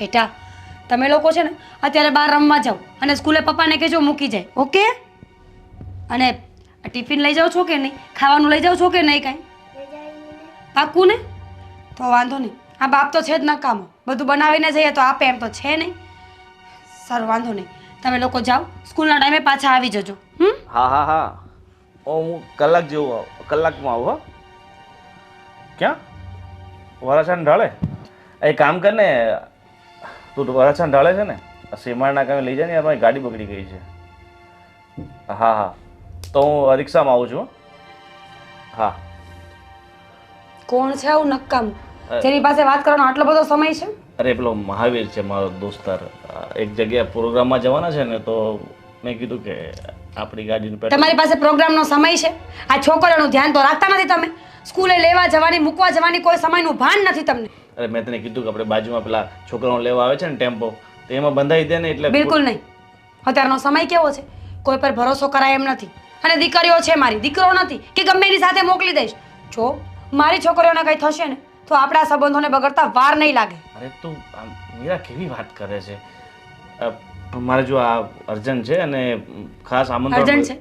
બેટા તમે લોકો છે ને અત્યારે બહાર રમવા જાઓ અને સ્કૂલે પપ્પાને કહેજો મૂકી જાય, ઓકે? અને ટિફિન લઈ જાઓ છો કે નહીં? ખાવાનું લઈ જાઓ છો કે નહીં કાંઈ? પાક્કું ને? તો વાંધો નહીં. આ બાપ તો છે જ નકામો, બધું બનાવીને જઈએ તો આપે એમ તો છે નહીં. સારું વાંધો નહીં, તમે લોકો જાઓ, સ્કૂલના ટાઈમે પાછા આવી જજો. હા હું કલાકમાં આવું. હો ક્યાં વરાછાને ઢાળે? એ કામ કર ને, તું વરાછાને ઢાળે છે ને સીમાડના કામે લઈ જાય ને યાર, મારી ગાડી બગડી ગઈ છે. હા તો હું રિક્ષામાં આવું છું. હા. કોણ છે આવું નકામ જેની પાસે વાત કરવાનો આટલો બધો સમય છે? અરે પેલો મહાવીર છે મારો દોસ્તાર, એક જગ્યાએ પ્રોગ્રામમાં જવાના છે ને, તો મેં કીધું કે આપણી ગાડીનું પેટ્રોલ. તમારી પાસે પ્રોગ્રામનો સમય છે? આ છોકરીઓનું ધ્યાન તો રાખતા નથી તમે. સ્કૂલે લેવા જવાની મૂકવા જવાની કોઈ સમયનું ભાન નથી તમને. અરે મેં તને કીધું કે આપણે બાજુમાં પેલા છોકરાઓને લેવા આવે છે ને ટેમ્પો, તો એમાં બંધાઈ દે ને એટલે. બિલકુલ નહીં. અત્યારનો સમય કેવો છે, કોઈ પર ભરોસો કરાય એમ નથી. અને દીકરીઓ છે મારી, દીકરો નથી કે ગમે એની સાથે મોકલી દઈશ. જો મારી છોકરીઓને કંઈ થશે ને તો આપણા સંબંધોને બગડતા વાર નહીં લાગે. અરે તું મીરા કેવી વાત કરે છે? મારે જો આ અર્જન્ટ છે અને ખાસ આમંત્રણ. અર્જન્ટ છે?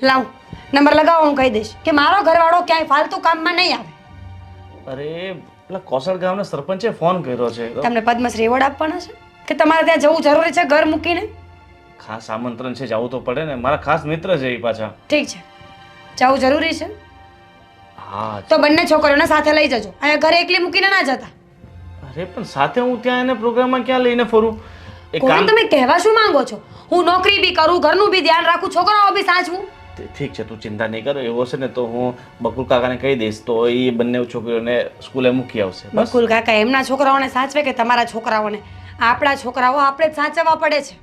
લાવ નંબર લગાવો, હું કહી દઈશ કે મારો ઘરવાળો ક્યાંય ફાલતુ કામમાં નહીં આવે. અરે પેલા કોસળ ગામના સરપંચે ફોન કર્યો છે. તમને પદ્મશ્રી એવોર્ડ આપવાના છે કે તમારે ત્યાં જવું જરૂરી છે ઘર મૂકીને? ખાસ આમંત્રણ છે, જવું તો પડે ને, મારા ખાસ મિત્ર છે એ પાછા. ઠીક છે, જવું જરૂરી છે હા તો બંને છોકરીઓને સાથે લઈ જજો. અહીંયા ઘરે એકલી મૂકીને ના જતા. અરે પણ સાથે હું ત્યાં એને પ્રોગ્રામમાં ક્યાં લઈને ફરું? એક કોઈ કામ. તમે કહેવા શું માંગો છો? હું નોકરી બી કરું, ઘરનું બી ધ્યાન રાખું, છોકરાઓ બી સાચવું. ઠીક છે, તું ચિંતા નહીં કરો. એવો છે ને તો હું બકુલ કાકાને કહી દઈશ, તો એ બંને છોકરીઓને સ્કૂલે મૂકી આવશે. બસ. બકુલ કાકા એમના છોકરાઓને સાચવે કે તમારા છોકરાઓને? આપણા છોકરાઓ આપણે જ સાચવવા પડે છે.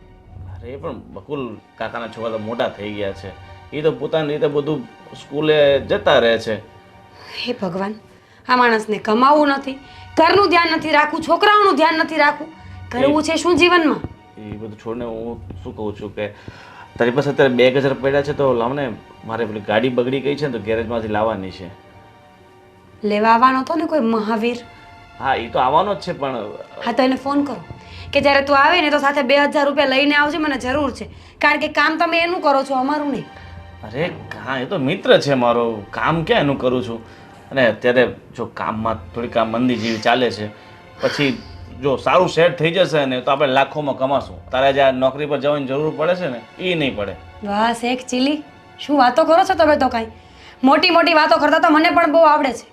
અરે પણ બકુલ કાકાના છોકરા તો મોટા થઈ ગયા છે, એ તો પોતાની રીતે બધું સ્કૂલે જતા રહે છે. હે ભગવાન, આ માણસને કમાવું નથી, ઘરનું ધ્યાન નથી રાખવું, છોકરાઓનું ધ્યાન નથી રાખવું, કરવું છે શું જીવનમાં? એ બધું છોડને હું શું કહું છું કે તારી પાસે અત્યારે 2000 પડ્યા છે, તો લાવને, મારે પેલી ગાડી બગડી ગઈ છે ને તો ગેરેજમાંથી લાવવાની છે. લેવા આવવાનો હતો ને કોઈ મહાવીર? હા એ તો આવવાનો જ છે, પણ હા તો એને ફોન કરો કે જ્યારે તું આવે ને તો સાથે 2000 રૂપિયા લઈને આવજે, મને જરૂર છે. કારણ કે કામ તમે એનું કરો છો, અમારું નહીં. અરે હા, એ તો મિત્ર છે મારો, કામ ક્યાં એનું કરું છું. અને અત્યારે જો કામમાં થોડીક આ મંદી જેવી ચાલે છે, પછી જો સારું સેટ થઈ જશે ને તો આપણે લાખોમાં કમાશું. તારે જ્યાં નોકરી પર જવાની જરૂર પડે છે ને એ નહીં પડે. વાહ શેખ ચીલી, શું વાતો કરો છો તમે તો! કાંઈ મોટી મોટી વાતો કરતા તો મને પણ બહુ આવડે છે,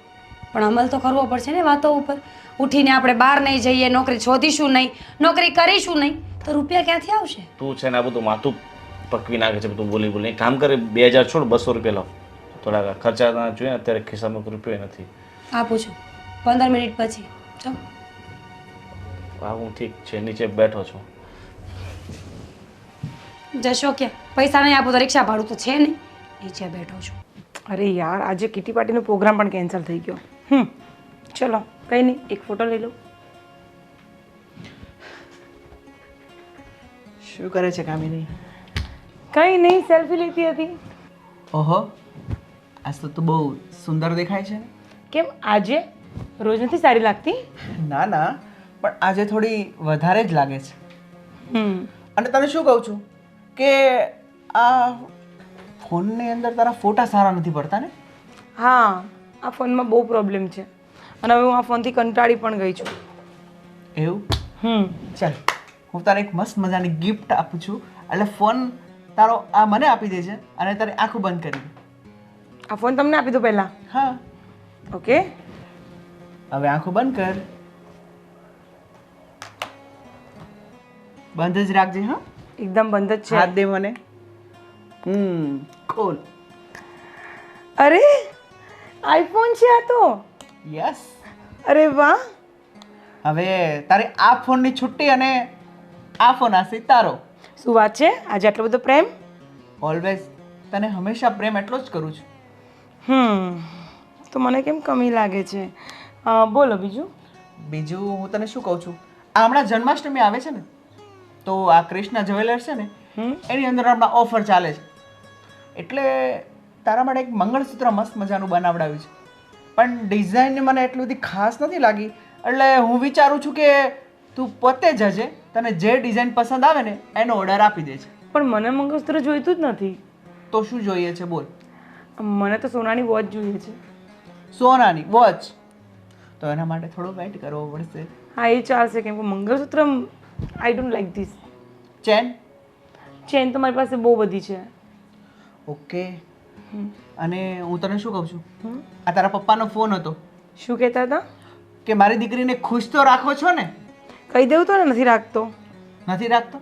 પણ અમલ તો કરવો પડશે ને વાતો ઉપર. ઉઠીને આપણે બહાર નહીં જઈએ, નોકરી શોધીશું નહીં, નોકરી કરીશું નહીં તો રૂપિયા ક્યાંથી આવશે? તું છે ને આ બધું માથું પકવી નાખે છે, બધું બોલી બોલી. કામ કરે 2000 છોડ, 200 રૂપિયા લાવ. થોડા ખર્ચા જોઈએ, અત્યારે ખિસ્સામાં રૂપિયો નથી. આપું છું 15 મિનિટ પછી. ચાલ હા હું ઠીક છે, નીચે બેઠો છું. જશો ક્યાં? પૈસા નહીં આપું તો રિક્ષા ભાડું તો છે નહીં, નીચે બેઠો છું. અરે યાર, આજે કિટી પાર્ટીનો પ્રોગ્રામ પણ કેન્સલ થઈ ગયો. ચલો કંઈ નહીં, એક ફોટો લઈ લો. શું કરે છે કામિની? કંઈ નહીં, સેલ્ફી લેતી હતી. ઓહો, આજ તો તું બહુ સુંદર દેખાય છે. કેમ આજે? રોજ નથી સારી લાગતી? ના ના, પણ આજે થોડી વધારે જ લાગે છે. અને તને શું કહું છું કે આ ફોનની અંદર તારા ફોટા સારા નથી પડતા ને? હા, આ ફોનમાં બહુ પ્રોબ્લેમ છે અને હવે હું આ ફોનથી કંટાળી પણ ગઈ છું. એવું? ચાલ, હું તારે એક મસ્ત મજાની ગિફ્ટ આપું છું, એટલે ફોન તારો આ મને આપી દેજે અને તારી આંખો બંધ કરી દે. આ ફોન તમને આપી દો પહેલાં? હા. ઓકે, હવે આંખો બંધ કર. બંધ જ રાખજે. હા, એકદમ બંધ જ છે. હાથ દે મને. ખોલ. અરે આઈફોન છે આ તો. યસ. અરે વાહ. હવે તારે આ ફોનની છુટ્ટી અને આ ફોન હશે તારો. શું વાત છે, આજે આટલો બધો પ્રેમ? ઓલવેઝ, તને હંમેશા પ્રેમ એટલો જ કરું છું. તો મને કેમ કમી લાગે છે? બોલો બીજું. બીજું હું તને શું કહું છું, આ હમણાં જન્માષ્ટમી આવે છે ને, તો આ કૃષ્ણ જ્વેલર્સ છે ને એની અંદર હમણાં ઓફર ચાલે છે, એટલે તારા માટે એક મંગળસૂત્ર મસ્ત મજાનું બનાવડાવ્યું છે, પણ ડિઝાઇન મને એટલી બધી ખાસ નથી લાગી, એટલે હું વિચારું છું કે તું પોતે જજે, તને જે ડિઝાઇન પસંદ આવે ને એનો ઓર્ડર આપી દે છે. પણ મને મંગળસૂત્ર જોઈતું જ નથી. તો શું જોઈએ છે બોલ? મને તો સોનાની વોચ જોઈએ છે. સોનાની વોચ? તો એના માટે થોડો વેઇટ કરવો પડશે. હા એ ચાલશે, કેમ કે mangalsutra I don't like this. Chain? Chain તો મારી પાસે બહુ બધી છે. ઓકે. અને હું તને શું કહું છું, આ તારા પપ્પાનો ફોન હતો શું કહેતા હતા? કે મારી દીકરીને ખુશ તો રાખો છો ને? કહી દેવું તો ને નથી રાખતો. નથી રાખતો?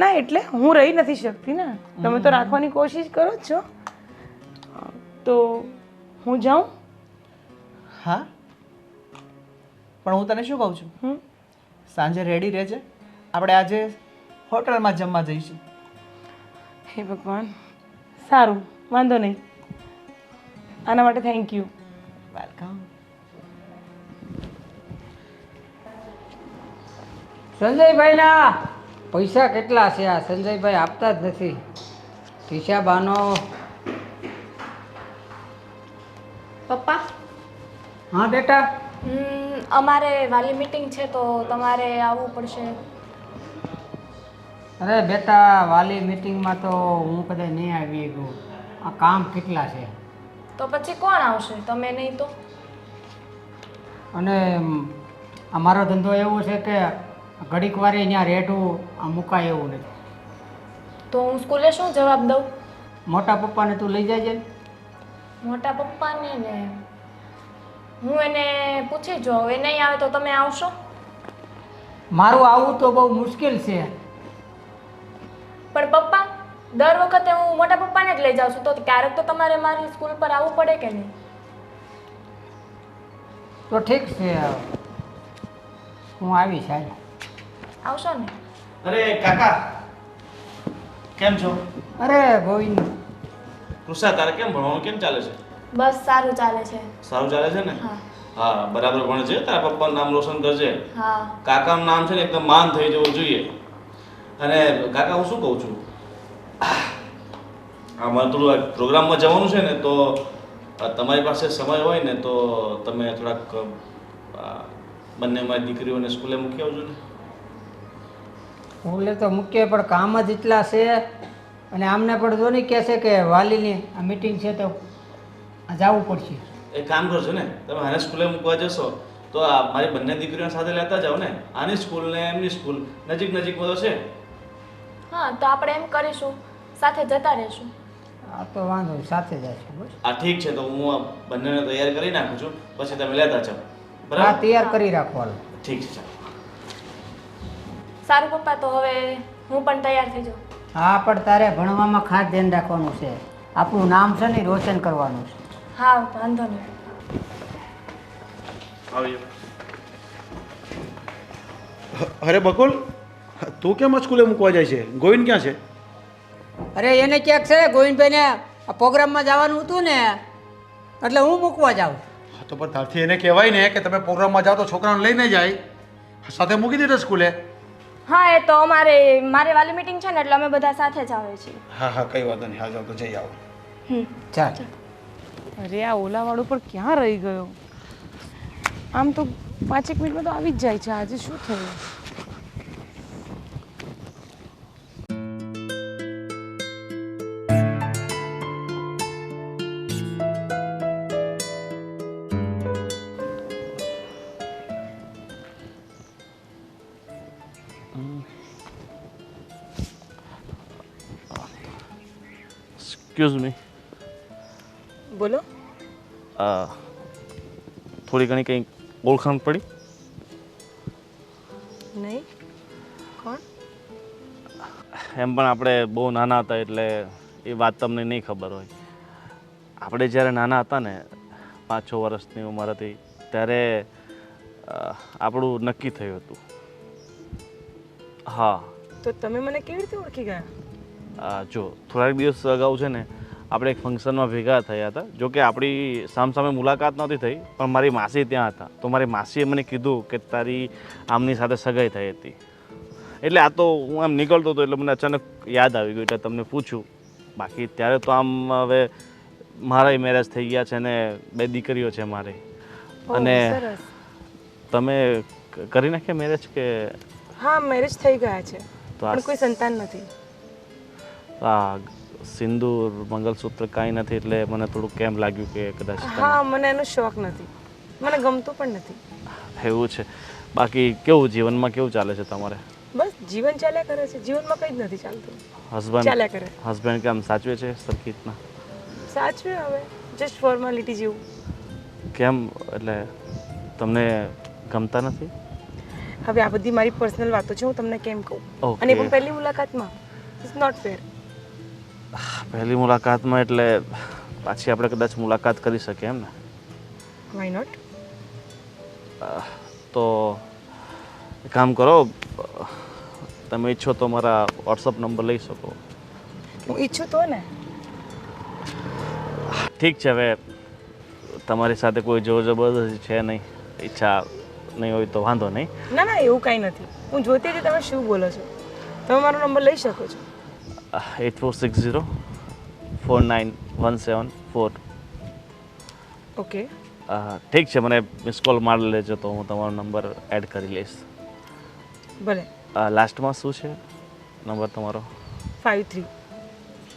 ના એટલે હું રહી નથી શકતી ને, તમે તો રાખવાની કોશિશ કરો જ છો. તો હું જાઉં? હા, પણ હું તને શું કહું છું, સાંજે રેડી રહેજે, આપણે આજે હોટલમાં જમવા જઈશું. હે ભગવાન, સારું, વાંધો નહીં. આના માટે થેન્ક યુ. વેલકમ. સંજયભાઈના પૈસા કેટલા છે? આ સંજયભાઈ આપતા જ નથી. ટીશાબાનો. પપ્પા, હા બેટા. અમારે વાલી મીટિંગ છે તો તમારે આવવું પડશે. અરે બેટા, વાલી મીટિંગમાં તો હું કદાચ નહીં આવી ગયું. આ કામ કેટલા છે. તો પછી કોણ આવશે? તમે નહીં તો? અને અમારો ધંધો એવો છે કે ઘડીક વારે ત્યાં રેઢું આ મુકાય એવું નથી. તો હું સ્કૂલે શું જવાબ દઉં? મોટા પપ્પાને તું લઈ જાય છે. મોટા પપ્પાને ને હું એને પૂછી જોઉં, એ નહીં આવે તો તમે આવશો? મારું આવું તો બહુ મુશ્કેલ છે. પણ પપ્પા, દર વખતે હું મોટા પપ્પાને જ લઈ જાઉં છું, તો ક્યારેક તો તમારે મારી સ્કૂલ પર આવવું પડે કે નહીં? તો ઠીક છે, હું આવીશ. હાલ આવશો ને? અરે કાકા, કેમ છો? અરે ગોવિંદ, કૃષા, તારે કેમ ભણવાનું કેમ ચાલે છે? બસ સારું ચાલે છે. સારું ચાલે છે ને? હા. હા, બરાબર ભણજે, તારા પપ્પાનું નામ રોશન કરજે. હા. કાકાનું નામ છે ને એકદમ માન થઈ જવું જોઈએ. અને કાકા, હું શું કહું છું, મારે થોડું પ્રોગ્રામમાં જવાનું છે ને, તો તમારી પાસે સમય હોય ને તો તમે થોડાક બંને મારી દીકરીઓને સ્કૂલે મૂકી આવજો ને. સ્કૂલે તો મૂકીએ પણ કામ જ એટલા છે. અને આમને પણ જો નહીં કહે છે કે વાલીની આ મીટિંગ છે તો જવું પડશે. એક કામ કરજો ને, તમે આને સ્કૂલે મૂકવા જશો તો આ મારી બંને દીકરીઓને સાથે લેતા જાઓ ને. આની સ્કૂલ ને એમની સ્કૂલ નજીક નજીકમાં તો છે. હા, તો આપણે એમ કરીશું, સાથે જતા રહીશું. આ તો વાંધો નહીં, સાથે જઈશું. બસ આ ઠીક છે, તો હું આ બંનેને તૈયાર કરી નાખું છું, પછી તમે લેતા જાઓ. હા, બરાબર? તૈયાર કરી રાખો. હાલો. ઠીક છે, ચાલો. સારું પપ્પા, તો હવે હું પણ તૈયાર થઈ જાઉં. હા, પણ તારે ભણવામાં ખાસ ધ્યાન રાખવાનું છે. આપણું નામ છે ને રોશન કરવાનું છે. હા, વાંધો નહીં. આવજો. અરે બકુલ, તું કેમ આ સ્કૂલે મૂકવા જાય છે? ગોવિંદ ક્યાં છે? અરે એને ક્યાંક છે ગોવિંદભાઈને આ પ્રોગ્રામમાં જવાનું હતું ને, એટલે હું મૂકવા જાઉં. હા, તો પણ તારથી એને કહેવાય ને કે તમે પ્રોગ્રામમાં જાઓ તો છોકરાને લઈને જાય, સાથે મૂકી દીધો સ્કૂલે. હા, એ તો મારે વાલી મીટિંગ છે ને, એટલે અમે બધા સાથે જ આવે છીએ. હા હા, કઈ વાંધો નહીં. હા, જાઓ તો જઈ આવો. ચાલ. અરે આ ઓલાવાળો પણ ક્યાં રહી ગયો? આમ તો 5 મિનિટમાં તો આવી જ જાય છે. આજે શું થયું? Excuse me. બોલો. થોડી ઘણી કંઈ ઓળખાણ પડી? નહીં. કોણ? એમ પણ આપણે બહુ નાના હતા એટલે એ વાત તમને નહીં ખબર હોય. આપણે જ્યારે નાના હતા ને, 5-6 વર્ષની ઉંમર હતી, ત્યારે આપણું નક્કી થયું હતું. હા. તો તમે મને કેવી રીતે ઓળખી ગયા? જો થોડાક દિવસ અગાઉ છે ને, આપણે એક ફંક્શનમાં ભેગા થયા હતા. જો કે આપણી સામસામે મુલાકાત નહોતી થઈ, પણ મારી માસી ત્યાં હતા. તો મારી માસીએ મને કીધું કે તારી આમની સાથે સગાઈ થઈ હતી. એટલે આ તો હું આમ નીકળતો હતો એટલે મને અચાનક યાદ આવી ગયું, એટલે તમને પૂછ્યું. બાકી ત્યારે તો આમ હવે મારા મેરેજ થઈ ગયા છે ને 2 દીકરીઓ છે મારી. અને તમે કરી નાખે મેરેજ કે હા મેરેજ થઈ ગયા છે તો આ પણ કોઈ સંતાન નથી. આ સિંદૂર મંગલસૂત્ર કાંઈ નથી એટલે મને થોડું કેમ લાગ્યું કે કદાચ હા મને એનો શોખ નથી, મને ગમતું પણ નથી. એવું છે. બાકી કેવું જીવનમાં કેવું ચાલે છે તમારે? બસ જીવન ચાલ્યા કરે છે, જીવનમાં કંઈ જ નથી ચાલતું. હસબન્ડ ચાલ્યા કરે. હસબન્ડ કેમ સાચવે છે સરખી રીતના? સાચવે હવે જસ્ટ ફોર્માલિટી જેવું. કેમ એટલે તમને ગમતા નથી? હવે આ બધી મારી પર્સનલ વાતો છે, હું તમને કેમ કહું. Okay. અને એ પણ પહેલી મુલાકાતમાં. It's not fair. પહેલી મુલાકાતમાં એટલે પાછી આપણે કદાચ મુલાકાત કરી શકીએ એમ ને? Why not? તો એક કામ કરો, તમે ઈચ્છો તો મારા વોટ્સઅપ નંબર લઈ શકો. હું ઈચ્છું તો ને. ઠીક છે, હવે તમારી સાથે કોઈ જોર જબરદસ્તી છે નહીં, ઈચ્છા નહીં હોય તો વાંધો નહીં. ના ના એવું કાંઈ નથી. હું જોતી હતી તમે શું બોલો છો. તમે મારો નંબર લઈ શકો છો. 84604917 ઓકે. ઠીક છે, મને મિસ કોલ મારી લેજો તો હું તમારો નંબર એડ કરી લઈશ. ભલે. લાસ્ટમાં શું છે નંબર તમારો? 53.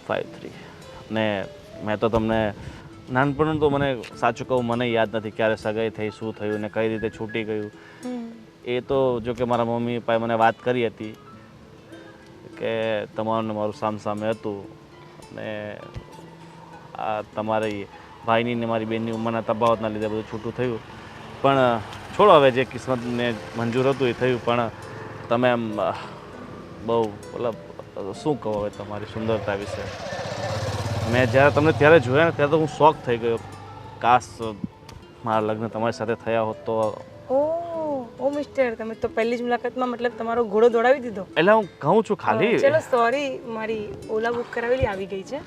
53. ને મેં તો તમને નાનપણનું તો મને સાચું કહું મને યાદ નથી ક્યારે સગાઈ થઈ, શું થયું ને કઈ રીતે છૂટી ગયું. એ તો જો કે મારા મમ્મી પપ્પાએ મને વાત કરી હતી કે તમારું ને મારું સામસામે હતું ને આ તમારી ભાઈની ને મારી બેનની ઉંમરના તફાવતના લીધે બધું છૂટું થયું. પણ છોડો, હવે જે કિસ્મતને મંજૂર હતું એ થયું. પણ તમે આમ બહુ મતલબ શું કહો હવે તમારી સુંદરતા વિશે. મેં જ્યારે તમને ત્યારે જોયા ને ત્યારે તો હું શોક થઈ ગયો. કાશ મારા લગ્ન તમારી સાથે થયા હોત તો. ઓ મિસ્ટર, તમે તો પહેલી જ મુલાકાતમાં મતલબ તમારો ઘોડો દોડાવી દીધો. એટલે હું કહું છું ખાલી. ચલો સોરી, મારી ઓલા બુક કરાવેલી આવી ગઈ છે.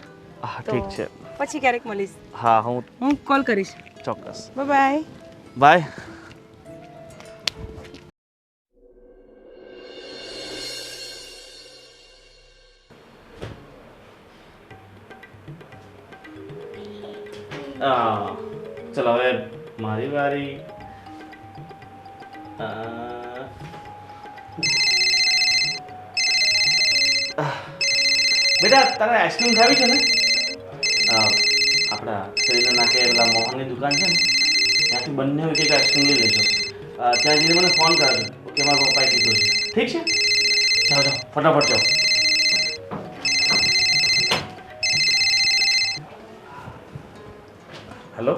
હા ઠીક છે. પછી ક્યારેક મળીશ. હા હું કોલ કરીશ. ચોક્કસ. બાય. બાય. ચલો હવે મારી વારી. બેટા તારે આઈસ્ક્રીમ ખાવી છે ને? આપણા શરીરના નાકે પેલા મોહનની દુકાન છે ને ત્યાંથી બંને એક એક આઈસ્ક્રીમ લઈ લેજો. ત્યાં જઈને મને ફોન કરજો. ઓકે, મારા પપ્પાએ કીધું છે. ઠીક છે? જાઓ જાઓ ફટાફટ જાઓ. હેલો.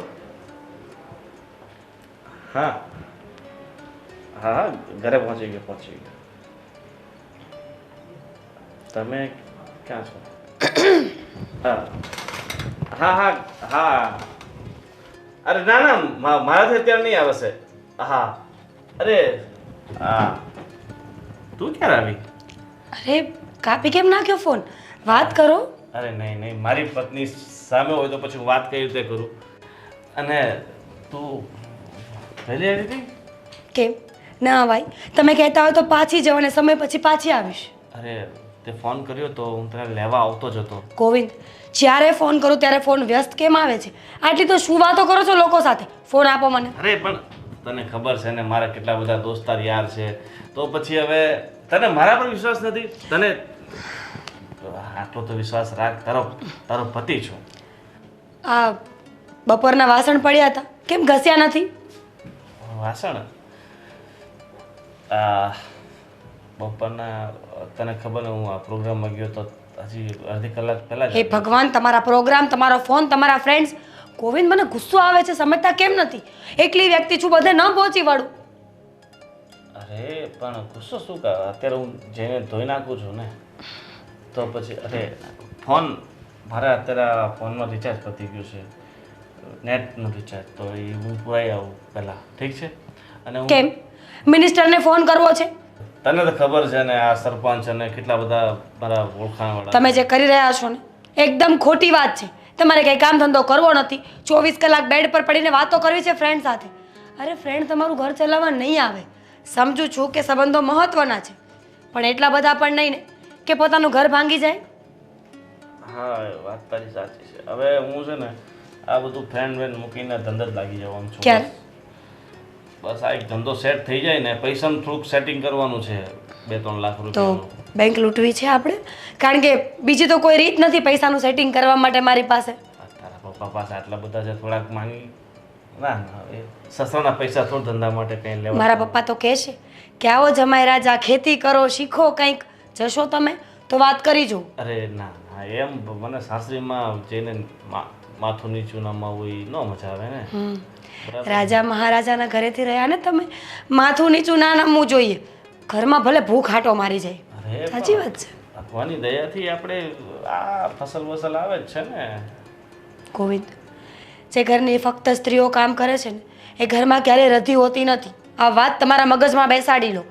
હા હા હા ઘરે પહોંચી ગયો. તમે ક્યાં છો? હા હા હા. અરે ના ના મારાથી અત્યારે નહીં આવશે. હા અરે હા તું ક્યારે આવી? અરે કાપી કેમ નાખ્યો ફોન? વાત કરો. અરે નહીં નહીં, મારી પત્ની સામે હોય તો પછી હું વાત કઈ રીતે કરું. અને તું પહેલી આવી હતી? કેમ ના ભાઈ, તમે કહેતા હોય તો પાછી જાઓ અને સમય પછી પાછી આવીશ. અરે તે ફોન કર્યો તો હું તને લેવા આવતો જ હતો. ગોવિંદ, જ્યારે ફોન કરું ત્યારે ફોન વ્યસ્ત કેમ આવે છે? આટલી તો શું વાતો કરો છો લોકો સાથે? ફોન આપો મને. અરે પણ તને ખબર છે ને મારા કેટલા બધા દોસ્તાર યાર છે, તો પછી હવે તને મારા પર વિશ્વાસ નથી? તને આટલો તો વિશ્વાસ રાખ, તારો પતિ છું. આ બપોરના વાસણ પડ્યા હતા, કેમ ઘસ્યા નથી? વાસણ બપોરના તને ખબર ને હું આ પ્રોગ્રામમાં ગયો તો હજી અડધી કલાક પહેલાં હે ભગવાન, તમારા પ્રોગ્રામ, તમારો ફોન, તમારા ફ્રેન્ડ્સ. ગોવિંદ, મને ગુસ્સો આવે છે, સમજતા કેમ નથી? એકલી વ્યક્તિ છું, બધે ન પહોંચી વળું. અરે પણ ગુસ્સો શું કર, અત્યારે હું જઈને ધોઈ નાખું છું ને તો પછી. અરે ફોન મારે અત્યારે ફોનમાં રિચાર્જ પતી ગયું છે, નેટનું રિચાર્જ, તો એ હું પુરાઈ આવું પહેલાં. ઠીક છે? અને હું કેમ મિનિસ્ટરને ફોન કરવો છે? તને તો ખબર છે ને આ સરપંચ અને કેટલા બધા મારા ઓળખાણવાળા. તમે જે કરી રહ્યા છો ને એકદમ ખોટી વાત છે. તમારે કંઈ કામ ધંધો કરવો નથી, 24 કલાક બેડ પર પડીને વાતો કરવી છે ફ્રેન્ડ સાથે. અરે ફ્રેન્ડ તમારું ઘર ચલાવવા નહીં આવે. સમજુ છું કે સંબંધો મહત્વના છે, પણ એટલા બધા પણ નહીં ને કે પોતાનું ઘર ભાંગી જાય. હા વાત તારી સાચી છે. હવે હું છે ને આ બધું ફ્રેન્ડ વેન્ડ મૂકીને ધંધે જ લાગી જવાનું છું. ક્યારે? બસ આ એક ધંધો સેટ થઈ જાય ને પૈસાનું થોડુંક સેટિંગ કરવાનું છે 2-3 લાખ તો રૂપિયાનું. બેંક લૂંટવી છે આપણે, કારણ કે બીજી તો કોઈ રીત નથી પૈસાનું સેટિંગ કરવા માટે મારી પાસે. તારા પપ્પા પાસે આટલા બધા છે, થોડાક માંગી ના ના એ સસરાના પૈસા થોડ ધંધા માટે કંઈ લેવા. મારા પપ્પા તો કહે છે કે આવો જમાઈ રાજા, ખેતી કરો, શીખો કંઈક, જશો તમે તો વાત કરી જો. અરે ના ના એમ મને સાસરીમાં જઈને માથું નીચું નમાવું એ ન મજા આવે ને. બરાબર. રાજા મહારાજાના ઘરેથી રહ્યા ને તમે, માથું નીચું ના નમવું જોઈએ. ઘરમાં ભલે ભૂખ હાટો મારી જાય. અરે સાચી વાત છે. ભગવાનની દયાથી આપણે આ ફસલ વસલ આવે જ છે ને. ગોવિંદ, જે ઘરની ફક્ત સ્ત્રીઓ કામ કરે છે ને એ ઘરમાં ક્યારેય રધી હોતી નથી. આ વાત તમારા મગજમાં બેસાડી લો.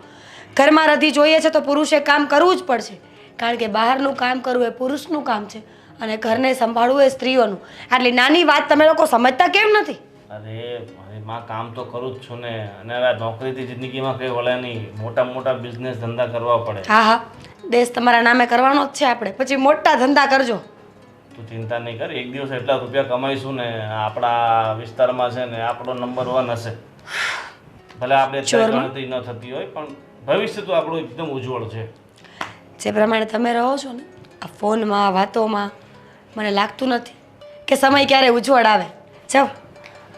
ઘરમાં રધી જોઈએ છે તો પુરુષે કામ કરવું જ પડશે, કારણ કે બહારનું કામ કરવું એ પુરુષનું કામ છે અને ઘરને સંભાળવું એ સ્ત્રીઓનું. આટલી નાની વાત તમે લોકો સમજતા કેમ નથી? અરે માં કામ તો કરું જ છું ને, અને હવે આ નોકરીથી જિંદગીમાં કંઈ વળે નહીં. મોટા મોટા બિઝનેસ ધંધા કરવા પડે. હા હા, દેશ તમારા નામે કરવાનો જ છે આપણે, પછી મોટા ધંધા કરજો. તું ચિંતા નહીં કર, એક દિવસ એટલા રૂપિયા કમાઈશું ને આપણા વિસ્તારમાં છે ને આપણો નંબર 1 હશે. ભલે આપણે અત્યારે ગણતરી ન થતી હોય પણ ભવિષ્ય તો આપણું એકદમ ઉજ્જવળ છે. જે પ્રમાણે તમે રહો છો ને આ ફોનમાં વાતોમાં, મને લાગતું નથી કે સમય ક્યારે ઉજ્જવળ આવે. જાઓ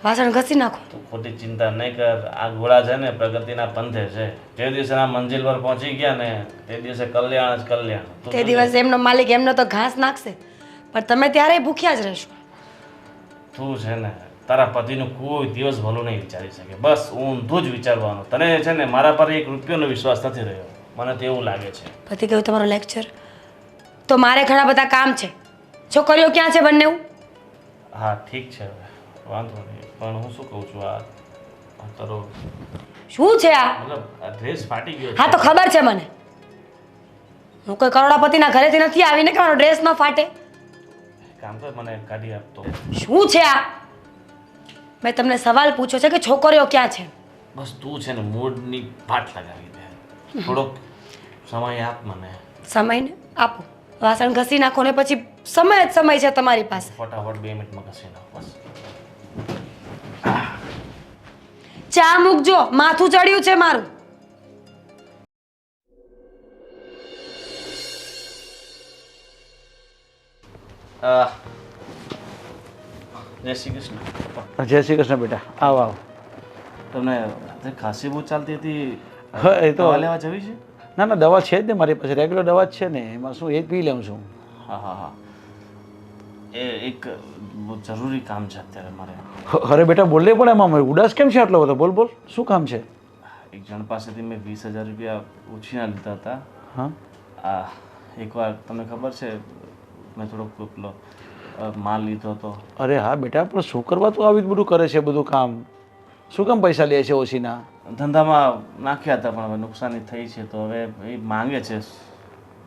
વાસણ ઘસી નાખો. તું ખોટી ચિંતા નહીં કર, આ ઘોડા છે ને પ્રગતિના પંથે છે. જે દિવસે આ મંજિલ પર પહોંચી ગયા ને તે દિવસે કલ્યાણ જ કલ્યાણ. તું તે દિવસે એમનો માલિક એમનો તો ઘાસ નાખશે, પણ તમે ત્યારે ભૂખ્યા જ રહેશો. તું છે ને તારા પતિનું કોઈ દિવસ ભલું નહીં વિચારી શકે, બસ ઊંધું જ વિચારવાનું. તને છે ને મારા પર 1 રૂપિયાનો વિશ્વાસ નથી રહ્યો, મને તો એવું લાગે છે. પતિ ગયું તમારો લેક્ચર, તો મારે ઘણા બધા કામ છે. છોકરીઓ ક્યાં છે બંને? હા ઠીક છે, હવે વાંધો નહીં. પણ હું શું કહું છું, આ તારો શું છે આ? મતલબ આ ડ્રેસ ફાટી ગયો હા તો ખબર છે મને, હું કોઈ કરોડાપતિના ઘરેથી નથી આવીને કે મારો ડ્રેસ ન ફાટે. કામ કર, મને કાઢી આપતો. શું છે આ? મેં તમને સવાલ પૂછ્યો છે કે છોકરીઓ ક્યાં છે. બસ તું છે ને મૂડની પાટ લગાવી દે, થોડોક સમય આપ મને. સમયને આપો, વાસણ ઘસી નાખો ને પછી સમય જ સમય છે તમારી પાસે. ફટાફટ 2 મિનિટમાં ઘસી નાખ બસ. ચા મૂકજો, માથું ચડ્યું છે મારું. જય શ્રી કૃષ્ણ. જય શ્રી કૃષ્ણ બેટા, આવ આવ. તમને રાત્રે ખાંસી બહુ ચાલતી હતી, હા એ તો દવા લેવા જવી છે? ના ના દવા છે જ ને મારી પાસે, રેગ્યુલર દવા જ છે ને, એમાં શું એ જ પી લઉં છું. હા હા હા, એ એક બહુ જરૂરી કામ છે અત્યારે મારે. અરે બેટા બોલલે પણ એમાં ઉદાસ કેમ છે આટલો બધો? બોલ બોલ, શું કામ છે? એક જણ પાસેથી મેં 20,000 રૂપિયા ઉછીના લીધા હતા. હા આ એકવાર તમને ખબર છે મેં થોડોક પેલો માલ લીધો હતો. અરે હા બેટા, પણ શું કરવા તું આવી બધું કરે છે બધું કામ? શું કામ પૈસા લે છે ઓછીના? ધંધામાં નાખ્યા હતા પણ હવે નુકસાની થઈ છે તો હવે એ માંગે છે.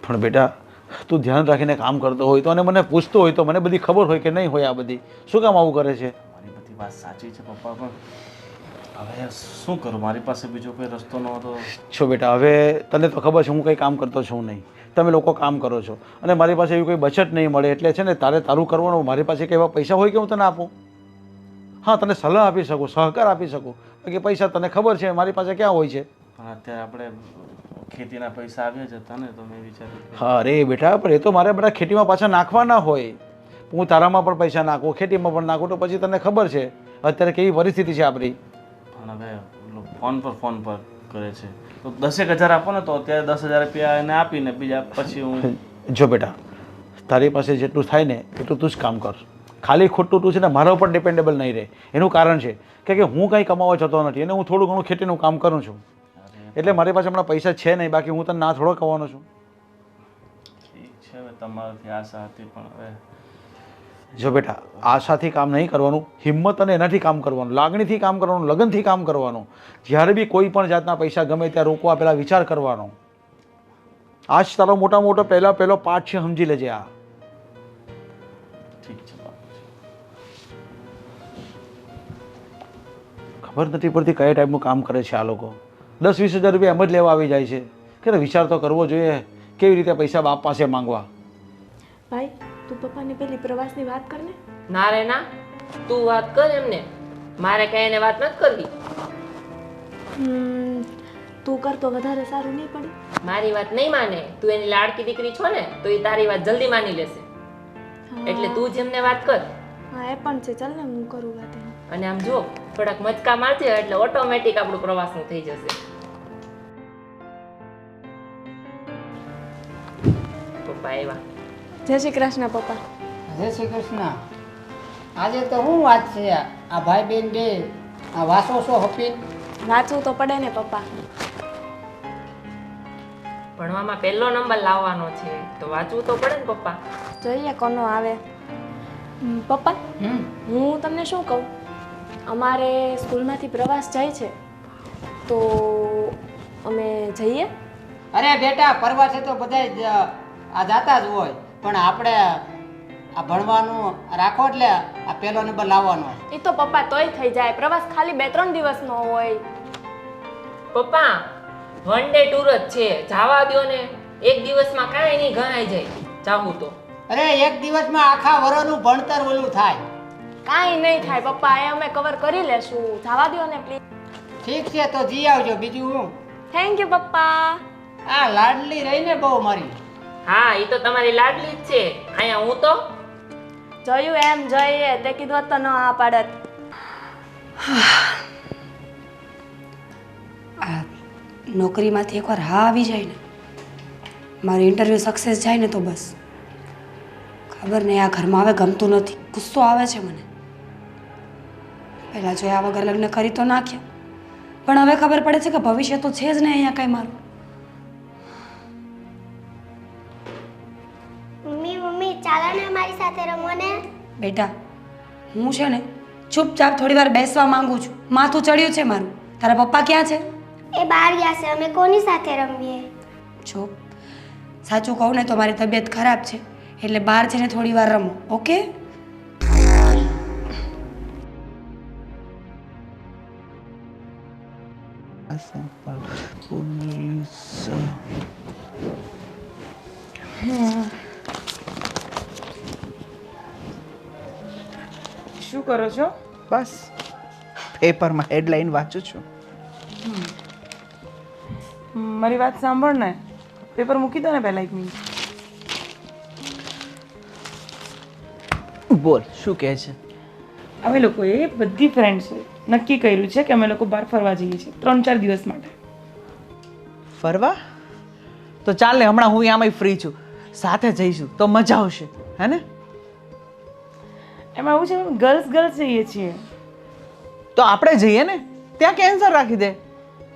પણ બેટા તું ધ્યાન રાખીને કામ કરતો હોય તો અને મને પૂછતો હોય તો મને બધી ખબર હોય કે નહીં હોય આ બધી, શું કામ આવું કરે છે? મારી બધી વાત સાચી છે પપ્પા, પણ હવે શું કરું, મારી પાસે બીજો કોઈ રસ્તો ન હતો. છો બેટા, હવે તને તો ખબર છે હું કંઈ કામ કરતો છું નહીં, તમે લોકો કામ કરો છો અને મારી પાસે એવી કોઈ બચત નહીં મળે, એટલે છે ને તારે તારું કરવાનું. મારી પાસે કે એવા પૈસા હોય કે હું તને આપું? હા તને સલાહ આપી શકું, સહકાર આપી શકું, કે પૈસા તને ખબર છે મારી પાસે ક્યાં હોય છે. પણ અત્યારે આપણે ખેતીના પૈસા આવ્યા જ હતા ને તો મેં વિચાર્યું કે હા અરે બેટા, પણ એ તો મારે બધા ખેતીમાં પાછા નાખવાના હોય. હું તારામાં પણ પૈસા નાખું, ખેતીમાં પણ નાખું, તો પછી તને ખબર છે અત્યારે કેવી પરિસ્થિતિ છે આપણી. પણ હવે ફોન પર કરે છે તો 10,000 આપો ને, તો અત્યારે 10,000 રૂપિયા એને આપીને બીજા પછી હું. જો બેટા, તારી પાસે જેટલું થાય ને એટલું તું જ કામ કર. ખાલી ખોટું તું છે ને મારા ઉપર ડિપેન્ડેબલ નહીં રહે. એનું કારણ છે કે હું કંઈ કમાવા જતો નથી અને હું થોડું ઘણું ખેતીનું કામ કરું છું, એટલે મારી પાસે હમણાં પૈસા છે નહીં, બાકી હું તને ના થોડો કહેવાનો છું. ઠીક છે, હવે તમારાથી આશા હતી પણ હવે જો બેટા, આશાથી કામ નહીં કરવાનું, હિંમત અને એનાથી કામ કરવાનું, લાગણીથી કામ કરવાનું, લગનથી કામ કરવાનું. જ્યારે બી કોઈ પણ જાતના પૈસા ગમે ત્યાં રોકવા પહેલાં વિચાર કરવાનો. આ જ તારો મોટો પહેલો પાઠ છે, સમજી લેજે. આ ઠીક છે બાપુજી. ખબર નથી પડતી કયા ટાઈપનું કામ કરે છે આ લોકો. 10-20 હજાર રૂપિયા એમ જ લેવા આવી જાય છે કે વિચાર તો કરવો જોઈએ કેવી રીતે પૈસા બાપ પાસે માંગવા. ભાઈ તું પપ્પાને પેલી પ્રવાસની વાત કર ને. ના રે ના, તું વાત કર એમને, મારે કઈ એને વાત નથી કરવી. તું કર તો વધારે સારું નહીં પડે? મારી વાત નહીં માને, તું એની લાડકી દીકરી છો ને તો એ તારી વાત જલ્દી માની લેશે. એટલે તું જેમને વાત કર. હા એ પણ છે, ચાલ ને હું કરું વાત એને. અને આમ જો થોડાક મચકા મારજે એટલે ઓટોમેટિક આપણું પ્રવાસનું થઈ જશે. પપ્પા આવ્યા. જય શ્રી કૃષ્ણ પપ્પા. જય શ્રી કૃષ્ણ. આજે તો શું વાત છે? આ ભાઈ બેન બે આ વાસો છો હપીન? વાંચવું તો પડે ને પપ્પા. ભણવામાં પહેલો નંબર લાવવાનો છે તો વાંચવું તો પડે ને પપ્પા. જોઈએ કોનો આવે. પપ્પા હું તમને શું કહું, અમારે સ્કૂલમાંથી પ્રવાસ જાય છે તો અમે જઈએ? અરે બેટા, પ્રવાસે તો બધા આ જાતા જ હોય, પણ આપણે આ ભણવાનું રાખો એટલે આ પહેલો નંબર લાવવાનો. એ તો પપ્પા તોય થઈ જાય, પ્રવાસ ખાલી 2-3 દિવસનો હોય. પપ્પા 1 ડે ટૂર જ છે, જવા દ્યો ને. એક દિવસમાં કાંઈ નહીં ગણાઈ જાય જાવું તો. અરે એક દિવસમાં આખા વરસનું ભણતર ઓલું થાય. કાંઈ નહીં થાય પપ્પા, એ અમે કવર કરી લેશું. જવા દ્યો ને પ્લીઝ. ઠીક છે તો જી આવજો. બીજું હું? થેન્ક યુ પપ્પા. આ લાડલી રહીને બહુ મારી. હા એ તો તમારી લાડલી જ છે. અહીંયા હું તો જોયું એમ જોઈએ તે કીધું હોત તો ન આ પાડત. આ નોકરીમાંથી એકવાર હા આવી જાય ને, મારું ઇન્ટરવ્યૂ સક્સેસ જાય ને તો બસ ખબર નહીં, આ ઘરમાં હવે ગમતું નથી, ગુસ્સો આવે છે મને. પહેલાં જોયા વગર લગ્ન કરી તો નાખ્યા, પણ હવે ખબર પડે છે કે ભવિષ્ય તો છે જ ને અહીંયા કાંઈ મારું. મમ્મી ચાલો ને અમારી સાથે રમો ને. બેટા હું છે ને ચૂપચાપ થોડી વાર બેસવા માંગુ છું, માથું ચડ્યું છે મારું. તારા પપ્પા ક્યાં છે? એ બહાર ગયા છે, અમે કોની સાથે રમીએ? જો સાચું કહું ને તો મારી તબિયત ખરાબ છે, એટલે બહાર જઈને થોડી વાર રમો, ઓકે? શું કરો છો? બસ પેપરમાં હેડલાઇન વાંચું છું. મારી વાત સાંભળ ને, પેપર મૂકી દો ને પહેલાં 1 મિનિટ. બોલ શું કહે છે? અમે લોકોએ બધી ફ્રેન્ડ્સે નક્કી કર્યું છે કે અમે લોકો બહાર ફરવા જઈએ છીએ 3-4 દિવસ માટે. ફરવા? તો ચાલ ને, હમણાં હું આમાંય ફ્રી છું, સાથે જઈશું તો મજા આવશે, હે ને? એમાં એવું છે ગર્લ્સ જઈએ છીએ. તો આપણે જઈએ ને, ત્યાં કેન્સલ રાખી દે.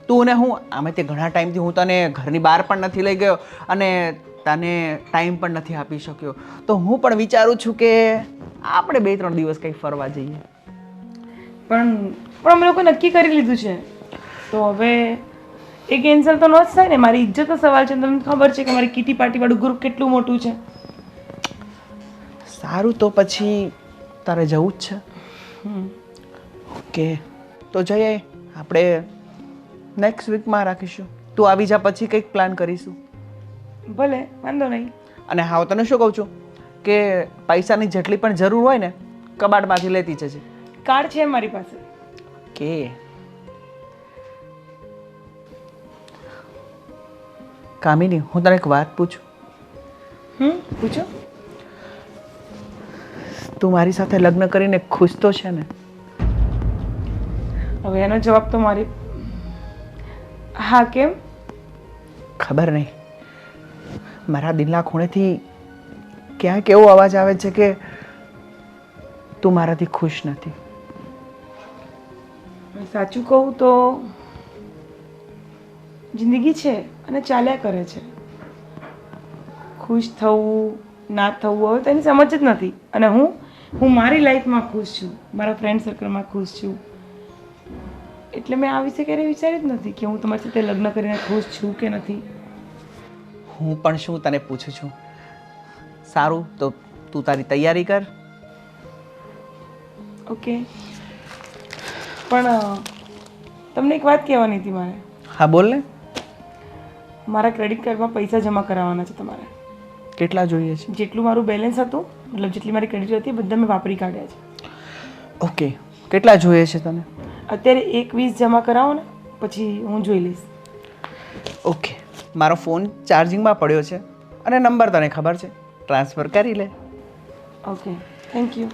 તું ને હું આમે તે ઘણા ટાઈમથી હું તને ઘરની બહાર પણ નથી લઈ ગયો અને તને ટાઈમ પણ નથી આપી શક્યો, તો હું પણ વિચારું છું કે આપણે 2-3 દિવસ કંઈક ફરવા જઈએ. પણ અમે લોકો નક્કી કરી લીધું છે, તો હવે એ કેન્સલ તો ન જ થાય ને. મારી ઇજ્જતનો સવાલ છે. તમને ખબર છે કે મારી કીટી પાર્ટીવાળું ગ્રુપ કેટલું મોટું છે. સારું, તો પછી તારે જવું જ છે? ઓકે, તો જઈએ. આપણે નેક્સ્ટ વીકમાં રાખીશું. તું આવી જા, પછી કંઈક પ્લાન કરીશું. ભલે, વાંધો નહીં. અને હા, હું તને શું કહું છું કે પૈસાની જેટલી પણ જરૂર હોય ને, કબાટમાંથી લેતી જજે. કાર્ડ છે મારી પાસે. કે કામિની, હું તને એક વાત પૂછું? પૂછો. તું મારી સાથે લગ્ન કરીને ખુશ તો છે ને? હવે એનો જવાબ તો મારી હા. કેમ? ખબર નહીં, મારા દિલના ખૂણેથી ક્યાંક એવો અવાજ આવે છે કે તું મારાથી ખુશ નથી. સાચું કહું તો જિંદગી છે અને ચાલ્યા કરે છે. ખુશ થવું ના થવું હવે તેની સમજ જ નથી. અને હું મારી લાઈફમાં ખુશ છું, મારા ફ્રેન્ડ સર્કલમાં ખુશ છું. એટલે મેં આ વિશે ક્યારેય વિચાર્યું જ નથી કે હું તમારી સાથે લગ્ન કરીને ખુશ છું કે નથી. હું પણ શું તને પૂછું છું. સારું, તો તું તારી તૈયારી કર. ઓકે. પણ તમને એક વાત કહેવાની હતી મારે. હા બોલ ને. મારા ક્રેડિટ કાર્ડમાં પૈસા જમા કરાવવાના છે તમારે. કેટલા જોઈએ છે? જેટલું મારું બેલેન્સ હતું, મતલબ જેટલી મારી ક્રેડિટ હતી, બધા મેં વાપરી કાઢ્યા છે. ઓકે, કેટલા જોઈએ છે તને? અત્યારે 1-20 જમા કરાવો ને પછી હું જોઈ લઈશ. ઓકે, મારો ફોન ચાર્જિંગમાં પડ્યો છે અને નંબર તને ખબર છે, ટ્રાન્સફર કરી લે. Okay, thank you.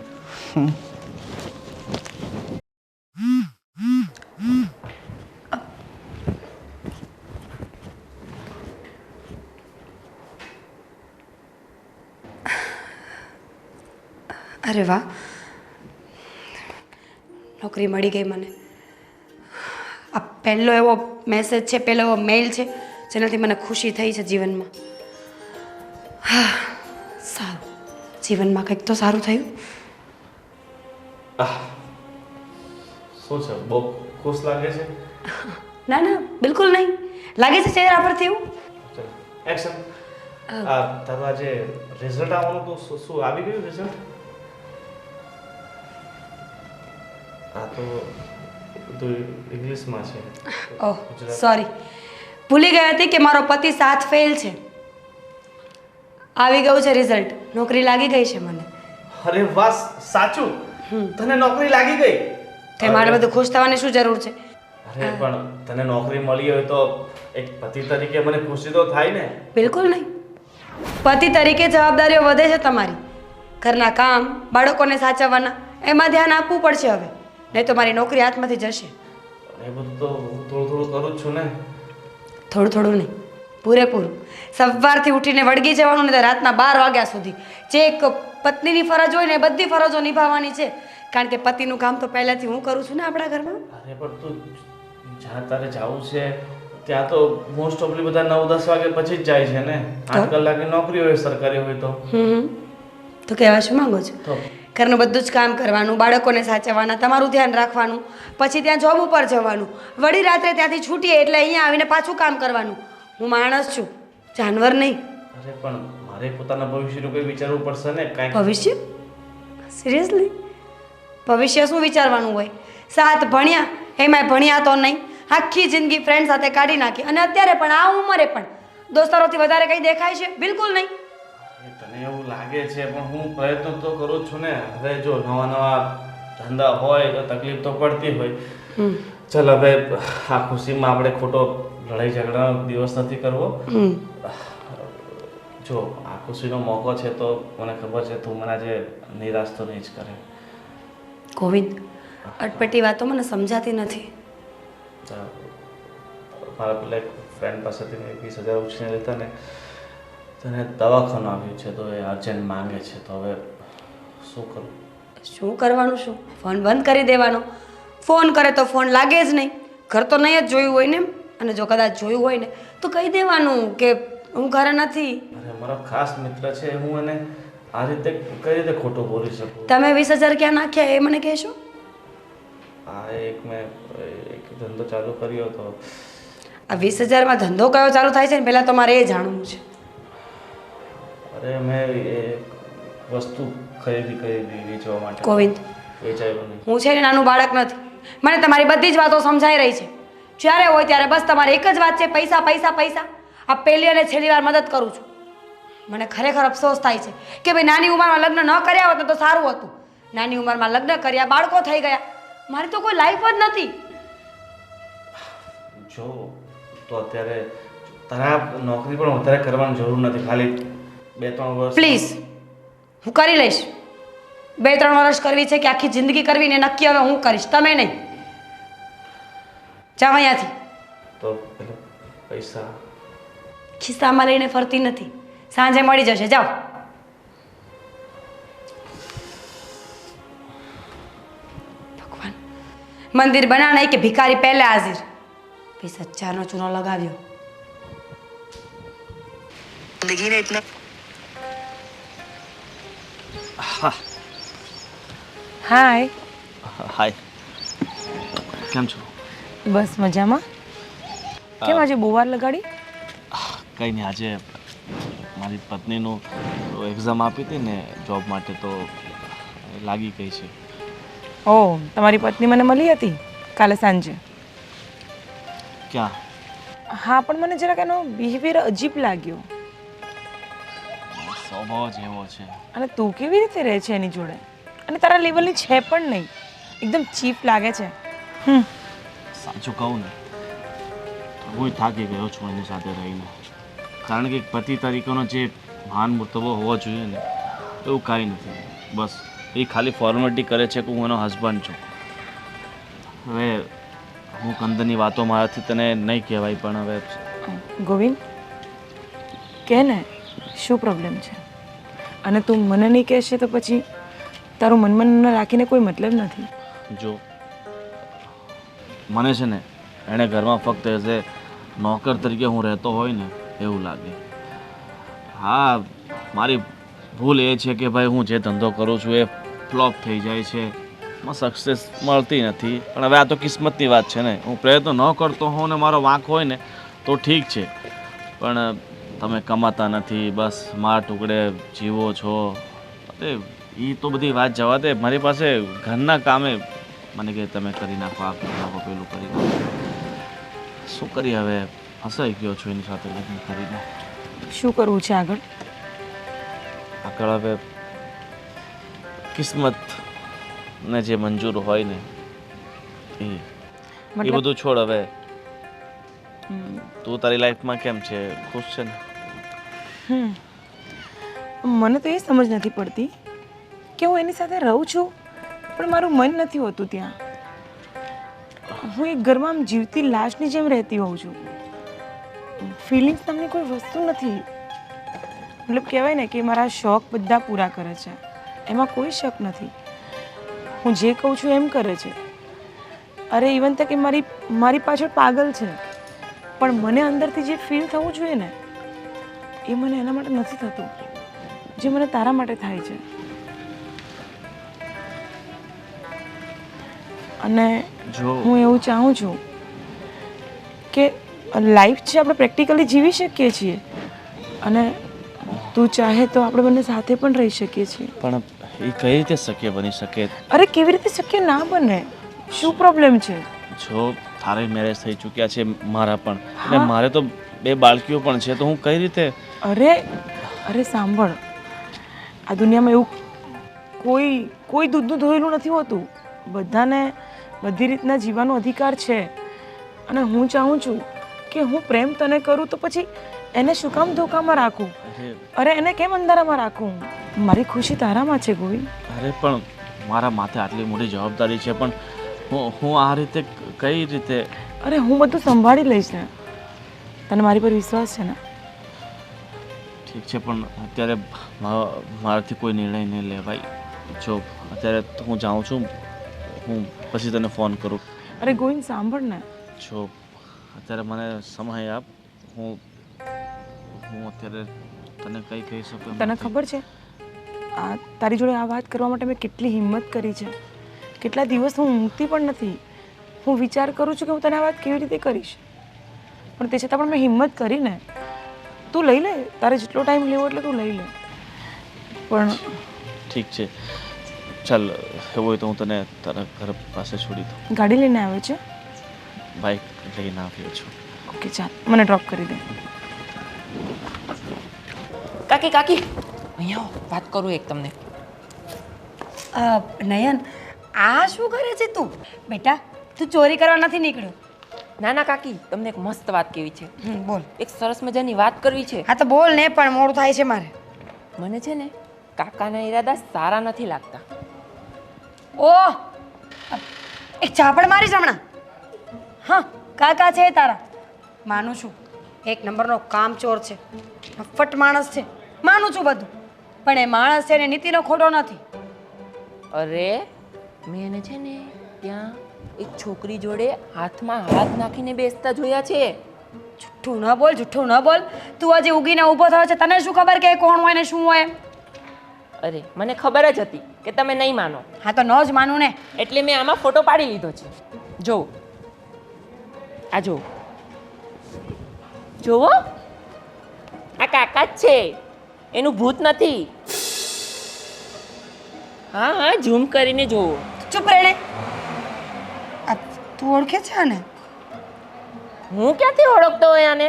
અરે વાહ, નોકરી મળી ગઈ મને. આ પહેલો એવો મેસેજ છે, પહેલો એવો મેઇલ છે જેનાથી મને ખુશી થઈ છે જીવનમાં. હા, સારું, જીવનમાં કંઈક તો સારું થયું. શું છે, બહુ ખુશ લાગે છે? ના ના, બિલકુલ નહીં. લાગે છે ચહેરા પરથી એવું. ચલો એક્શન. તારું આજે રિઝલ્ટ આવવાનું તો શું આવી ગયું રિઝલ્ટ? આ તો બધું ઇંગ્લિશમાં છે. ઓહ સોરી, ભૂલી ગઈ હતી કે મારો પતિ 7 ફેલ છે. આવી ગયું છે રિઝલ્ટ, નોકરી લાગી ગઈ છે મને. અરે વાહ, સાચું? તને નોકરી લાગી ગઈ? તે મારે બધું ખુશ થવાની શું જરૂર છે? અરે પણ તને નોકરી મળી હોય તો એક પતિ તરીકે મને ખુશી તો થાય ને. બિલકુલ નહીં. પતિ તરીકે જવાબદારીઓ વધે છે તમારી. ઘરના કામ, બાળકોને સાચવવાના, એમાં ધ્યાન આપવું પડશે હવે, નહીં તો મારી નોકરી હાથમાંથી જશે. એ બધું તો હું થોડું થોડું કરું જ છું ને. થોડું થોડું નહીં, પૂરેપૂરું. સવારથી ઉઠીને વળગી જવાનું ને રાતના 12 વાગ્યા સુધી. જે એક પત્નીની ફરજ હોય ને એ બધી ફરજો નિભાવવાની છે, કારણ કે પતિનું કામ તો પહેલાંથી હું કરું છું ને આપણા ઘરમાં. અરે પણ તું જ્યાં તારે જવું છે ત્યાં તો મોસ્ટ ઓફલી બધા 9-10 વાગે પછી જ જાય છે ને. 8 કલાકની નોકરી હોય સરકારી હોય તો. તો કહેવા શું માંગો છો? તો ઘરનું બધું જ કામ કરવાનું, બાળકોને સાચવવાના, તમારું ધ્યાન રાખવાનું, પછી ત્યાં જોબ ઉપર જવાનું, વળી રાત્રે ત્યાંથી છૂટીએ એટલે અહીંયા આવીને પાછું કામ કરવાનું. હું માણસ છું, જાનવર નહીં. અરે પણ મારે પોતાના ભવિષ્યનું કંઈ વિચારવું પડશે ને. કાંઈક ભવિષ્ય? સિરિયસલી? ભવિષ્ય શું વિચારવાનું હોય? 7 ભણ્યા, એમાંય ભણ્યા તો નહીં. આખી જિંદગી ફ્રેન્ડ સાથે કાઢી નાખી, અને અત્યારે પણ આ ઉંમરે પણ દોસ્તારોથી વધારે કંઈ દેખાય છે? બિલકુલ નહીં. તને એવું લાગે છે પણ હું પ્રયત્ન તો કરું જ છું ને. હવે જો નવા નવા ધંધા હોય તો તકલીફ તો પડતી હોય. ચાલ હવે આ ખુશીમાં આપણે ખોટો લડાઈ ઝઘડાનો દિવસ નથી કરવો. જો આ ખુશીનો મોકો છે તો મને ખબર છે તું મને આજે નિરાશ તો નહીં જ કરે. ગોવિંદ, અટપટી વાતો મને સમજાતી નથી. મારા પેલા એક ફ્રેન્ડ પાસેથી મેં 20,000 ઉછીને લેતા ને, તને દવાખાનું આવ્યું છે તો એ અર્જન્ટ માંગે છે, તો હવે શું કરું? શું કરવાનું? શું ફોન બંધ કરી દેવાનો? ફોન કરે તો ફોન લાગે જ નહીં. ઘર તો નહીં જ જોયું હોય ને, અને જો કદાચ જોયું હોય ને તો કહી દેવાનું કે હું ઘરે નથી. અરે મારો ખાસ મિત્ર છે, હું એને આ રીતે કઈ રીતે ખોટું બોલી શકું? તમે 20,000 ક્યાં નાખ્યા એ મને કહેશો? આ મેં એક ધંધો ચાલુ કર્યો હતો. આ 20,000માં ધંધો કયો ચાલુ થાય છે ને પહેલાં તો મારે એ જાણવું છે. અરે મેં એ વસ્તુ ખરીદી વેચવા માટે. ગોવિંદ, વેચાયું નહીં. હું છે ને નાનું બાળક નથી. મને તમારી બધી જ વાતો સમજાઈ રહી છે. જ્યારે હોય ત્યારે બસ તમારી એક જ વાત છે, પૈસા પૈસા પૈસા. આ પહેલી અને છેલ્લી વાર મદદ કરું છું. મને ખરેખર અફસોસ થાય છે કે ભાઈ નાની ઉંમરમાં લગ્ન ન કર્યા હોત તો સારું હતું. નાની ઉંમરમાં લગ્ન કર્યા, બાળકો થઈ ગયા, મારી તો કોઈ લાઈફ જ નથી. જો તો અત્યારે તારા નોકરી પણ વધારે કરવાની જરૂર નથી, ખાલી 2-3 વર્ષ. પ્લીઝ, હું કરી લઈશ. 2-3 વર્ષ કરવી છે કે આખી જિંદગી કરવી ને નક્કી હવે હું કરીશ, તમે નહીં. જાઓ અહીંયાથી. તો પેલો પૈસા ખિસ્સામાં લઈને ફરતી નથી, સાંજે મળી જશે. જાઓ. ભગવાન, મંદિર બના નહીં કે ભિખારી પહેલે હાજર. 20,000નો ચૂનો લગાવ્યો. હાય. હાય, કેમ છો? બસ મજામાં. કેમ આજે બહુ વાર લગાડી? કંઈ નહીં, આજે મારી પત્નીનું એક્ઝામ આપી હતી ને જોબ માટે, તો લાગી ગઈ છે. ઓહ, તમારી પત્ની મને મળી હતી કાલે સાંજે. ક્યાં? હા, પણ મને જરાક એનો બિહેવિયર અજીબ લાગ્યો. સ્વભાવ જ એવો છે. અને તું કેવી રીતે રહે છે એની જોડે? અને તારા લેવલની છે પણ નહીં, એકદમ ચીપ લાગે છે. સાચું કહું ને હું થાકી ગયો છું એની સાથે રહીને. કારણ કે એક પતિ તરીકેનો જે માન મર્તબો હોવો જોઈએ ને એવું કાંઈ નથી. બસ એ ખાલી ફોર્માલિટી કરે છે કે હું એનો હસબન્ડ છું. હવે અમુક અંદરની વાતો મારાથી તને નહીં કહેવાય, પણ હવે ગોવિંદ કે ને શું પ્રોબ્લેમ છે? અને તું મને નહીં કહેશે તો પછી તારું મનમાં ન રાખીને કોઈ મતલબ નથી. જો મને છે ને એણે ઘરમાં ફક્ત એઝ એ નોકર તરીકે હું રહેતો હોય ને એવું લાગે. હા, મારી ભૂલ એ છે કે ભાઈ હું જે ધંધો કરું છું એ ફ્લોપ થઈ જાય છે, એમાં સક્સેસ મળતી નથી. પણ હવે આ તો કિસ્મતની વાત છે ને. હું પ્રયત્ન ન કરતો હોઉં ને મારો વાંક હોય ને તો ઠીક છે, પણ તમે કમાતા નથી, બસ મારા ટુકડે જીવો છો. અરે એ તો બધી વાત જવા દે. મારી પાસે ઘરના કામે મને કે તમે કરી નાખો, આ કરી નાખો, પેલું કરી નાખો. શું કરી હવે? હસાઈ ગયો છું એની સાથે લગ્ન કરીને. શું કરવું છે આગળ? આગળ હવે કિસ્મત ને જે મંજૂર હોય ને એ બધું છોડ. હવે તું તારી લાઈફમાં કેમ છે? ખુશ છે ને? મને તો એ સમજ નથી પડતી કે હું એની સાથે રહું છું પણ મારું મન નથી હોતું ત્યાં. હું એક ઘરમાં આમ જીવતી લાશની જેમ રહેતી હોઉં છું. ફિલિંગ્સ નામની કોઈ વસ્તુ નથી. મતલબ કહેવાય ને કે મારા શોખ બધા પૂરા કરે છે, એમાં કોઈ શક નથી. હું જે કહું છું એમ કરે છે. અરે ઇવન તક કે મારી પાછળ પાગલ છે, પણ મને અંદરથી જે ફીલ થવું જોઈએ ને એ મને એના માટે નથી થતું જે મને તારા માટે થાય છે. અને હું એવું ચાહું છું કે લાઈફ છે આપણે પ્રેક્ટિકલી જીવી શકીએ છીએ, અને તું ચાહે તો આપણે બંને સાથે પણ રહી શકીએ છીએ. પણ એ કઈ રીતે શક્ય બની શકે? અરે કેવી રીતે શક્ય ના બને? શું પ્રોબ્લેમ છે? જો તારે મેરેજ થઈ ચૂક્યા છે, મારા પણ, અને મારે તો 2 બાળકીઓ પણ છે, તો હું કઈ રીતે? અરે સાંભળ, આ દુનિયામાં એવું કોઈ દૂધનું ધોયેલું નથી હોતું. બધાને બધી રીતના જીવવાનો અધિકાર છે. અને હું ચાહું છું કે હું પ્રેમ તને કરું તો પછી એને શું કામ ધોકામાં રાખું? અરે એને કેમ અંધારામાં રાખું? મારી ખુશી તારામાં છે ગોવિંદ. અરે પણ મારા માથે આટલી મોટી જવાબદારી છે, પણ હું આ રીતે કઈ રીતે? અરે હું બધું સંભાળી લઈશ ને. તને મારી પર વિશ્વાસ છે ને? ઠીક છે, પણ અત્યારે મારાથી કોઈ નિર્ણય નહીં લેવાય. જો અત્યારે હું જાઉં છું, હું પછી તને ફોન કરું. અરે ગોવિંદ સાંભળ ને. જો અત્યારે મને સમય આપ. હું અત્યારે તને કંઈ કહી શકું? તને ખબર છે તારી જોડે આ વાત કરવા માટે મેં કેટલી હિંમત કરી છે? કેટલા દિવસ હું ઊંઘતી પણ નથી. હું વિચાર કરું છું કે હું તને આ વાત કેવી રીતે કરીશ, પણ તે છતાં પણ મેં હિંમત કરીને. તું લઈ લે, તારે જેટલો ટાઈમ લેવો એટલે તું લઈ લે. પણ ઠીક છે, ચાલ એવું હોય તો હું તને તારા ઘર પાસે છોડી દઉં. ગાડી લઈને આવે છે? બાઇક લઈને આવ્યો છું. ઓકે ચાલ, મને ડ્રોપ કરી દે. કાકી અહીંયા આવો, વાત કરું એક તમને. નયન, આ શું કરે છે તું? બેટા, તું ચોરી કરવા નથી નીકળ્યો? ના ના કાકી, તમને એક મસ્ત વાત કેવી છે. બોલ. એક સરસ મજાની વાત કરવી છે. હા તો બોલ ને, પણ મોડું થાય છે મારે. મને છે ને કાકાના ઈરાદા સારા નથી લાગતા. ઓહ, એક ચાપડ મારીશ હમણાં. હા, કાકા છે તારા, માનું છું. એક નંબરનો કામચોર છે, ફટ માણસ છે, માનું છું બધું. પણ એ માણસ છે ને નીતિનો ખોટો નથી. અરે મેં એને છે ને ત્યાં એક છોકરી જોડે હાથમાં હાથ નાખીને બેસતા જોયા છે. જુઠ્ઠું ન બોલ, જુઠ્ઠું ન બોલ. તું હજી ઉગીને ઊભો થયો છે, તને શું ખબર કે એ કોણ હોય ને શું હોય? અરે મને ખબર જ હતી કે તમે નહીં માનો. હા તો ન જ માનું ને. એટલે મેં આમાં ફોટો પાડી લીધો છે. જો આ જોવો, આ કાકા જ છે, એનું ભૂત નથી. હા ઝૂમ કરીને જોવો. ચૂપ રહેને. આ તું ઓળખે છે ને? હું ક્યાંથી ઓળખતો હોય આને?